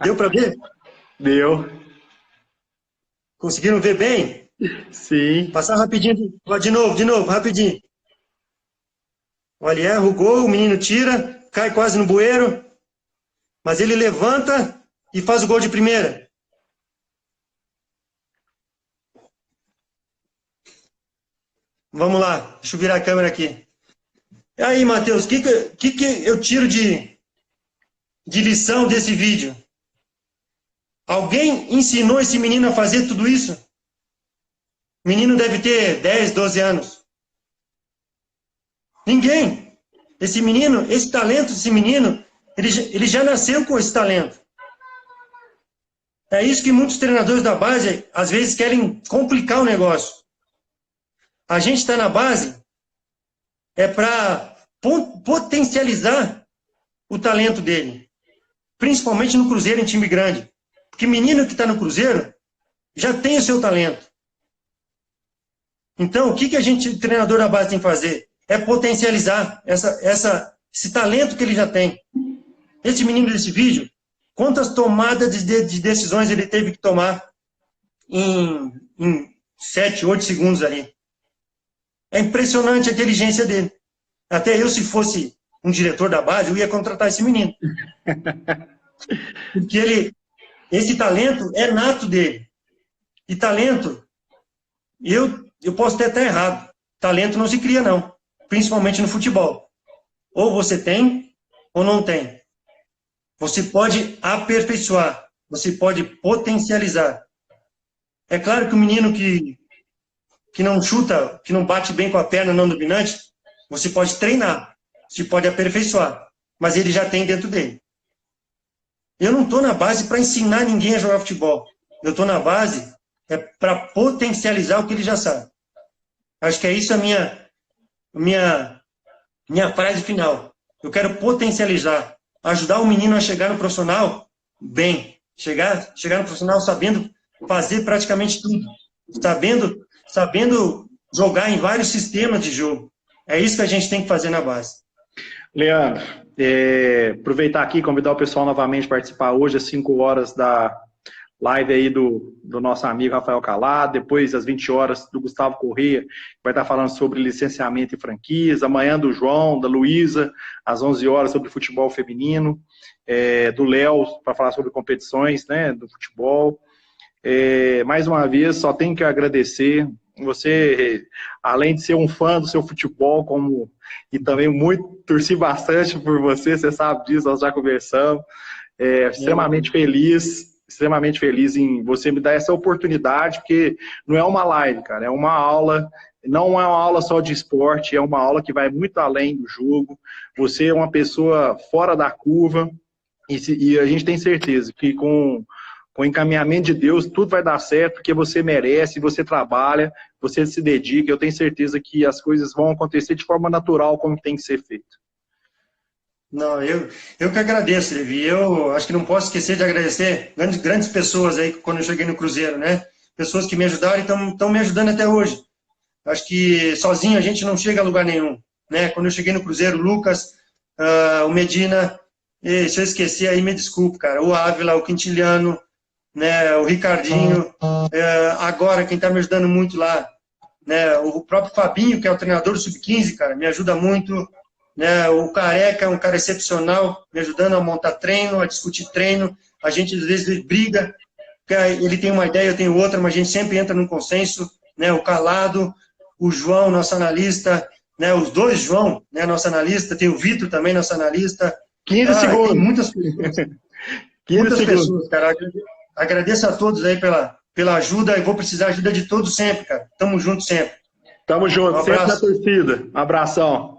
Deu para ver? Deu. Conseguiram ver bem? Sim. Passar rapidinho. De novo, rapidinho. Olha, erra o gol, o menino tira, cai quase no bueiro, mas ele levanta e faz o gol de primeira. Vamos lá, deixa eu virar a câmera aqui. E aí, Matheus, o que eu tiro de lição desse vídeo? Alguém ensinou esse menino a fazer tudo isso? O menino deve ter 10, 12 anos. Ninguém. Esse menino, esse talento desse menino, ele já nasceu com esse talento. É isso que muitos treinadores da base, às vezes, querem complicar o negócio. A gente está na base para potencializar o talento dele. Principalmente no Cruzeiro, em time grande. Porque menino que está no Cruzeiro já tem o seu talento. Então, o que a gente, treinador da base, tem que fazer? É potencializar esse talento que ele já tem. Esse menino desse vídeo, quantas tomadas de decisões ele teve que tomar em 7, 8 segundos ali. É impressionante a inteligência dele. Até eu, se fosse um diretor da base, eu ia contratar esse menino. Porque esse talento é nato dele. E talento, eu posso até estar errado. Talento não se cria, não. Principalmente no futebol. Ou você tem, ou não tem. Você pode aperfeiçoar. Você pode potencializar. É claro que o menino que não chuta, que não bate bem com a perna não dominante, você pode treinar. Você pode aperfeiçoar. Mas ele já tem dentro dele. Eu não estou na base para ensinar ninguém a jogar futebol. Eu estou na base para potencializar o que ele já sabe. Acho que é isso a minha frase final. Eu quero potencializar, ajudar o menino a chegar no profissional bem, chegar no profissional sabendo fazer praticamente tudo, sabendo jogar em vários sistemas de jogo. É isso que a gente tem que fazer na base. Leandro, aproveitar aqui e convidar o pessoal novamente a participar hoje às 5 horas da live aí do nosso amigo Rafael Calado, depois às 20 horas do Gustavo Corrêa, que vai estar falando sobre licenciamento e franquias, amanhã do João, da Luísa, às 11 horas sobre futebol feminino, do Léo, para falar sobre competições, né, do futebol. Mais uma vez, só tenho que agradecer. Você, além de ser um fã do seu futebol, e também torci bastante por você sabe disso, nós já conversamos, extremamente feliz em você me dar essa oportunidade, porque não é uma live, cara, é uma aula, não é uma aula só de esporte, é uma aula que vai muito além do jogo. Você é uma pessoa fora da curva, e a gente tem certeza que com o encaminhamento de Deus, tudo vai dar certo, porque você merece, você trabalha, você se dedica. Eu tenho certeza que as coisas vão acontecer de forma natural, como tem que ser feito. Não, eu que agradeço, Levi. Eu acho que não posso esquecer de agradecer grandes pessoas aí quando eu cheguei no Cruzeiro, né? Pessoas que me ajudaram e estão me ajudando até hoje. Acho que sozinho a gente não chega a lugar nenhum, né? Quando eu cheguei no Cruzeiro, o Lucas, o Medina, se eu esquecer aí, me desculpe, cara. O Ávila, o Quintiliano, né? O Ricardinho, agora quem está me ajudando muito lá, né? O próprio Fabinho, que é o treinador do Sub-15, cara, me ajuda muito. Né, o Careca é um cara excepcional, me ajudando a montar treino, a discutir treino. A gente, às vezes, briga ele tem uma ideia, eu tenho outra, mas a gente sempre entra num consenso, né? O Calado, o João, nosso analista, né? Os dois João, né? Nosso analista, tem o Vitor também, nosso analista. 15 segundos. Tem muitas pessoas. 15 muitas segundos. pessoas, cara. Agradeço a todos aí pela ajuda e vou precisar da ajuda de todos sempre, cara. Tamo junto sempre. Tamo junto, Um sempre na abraço. torcida. Um abração.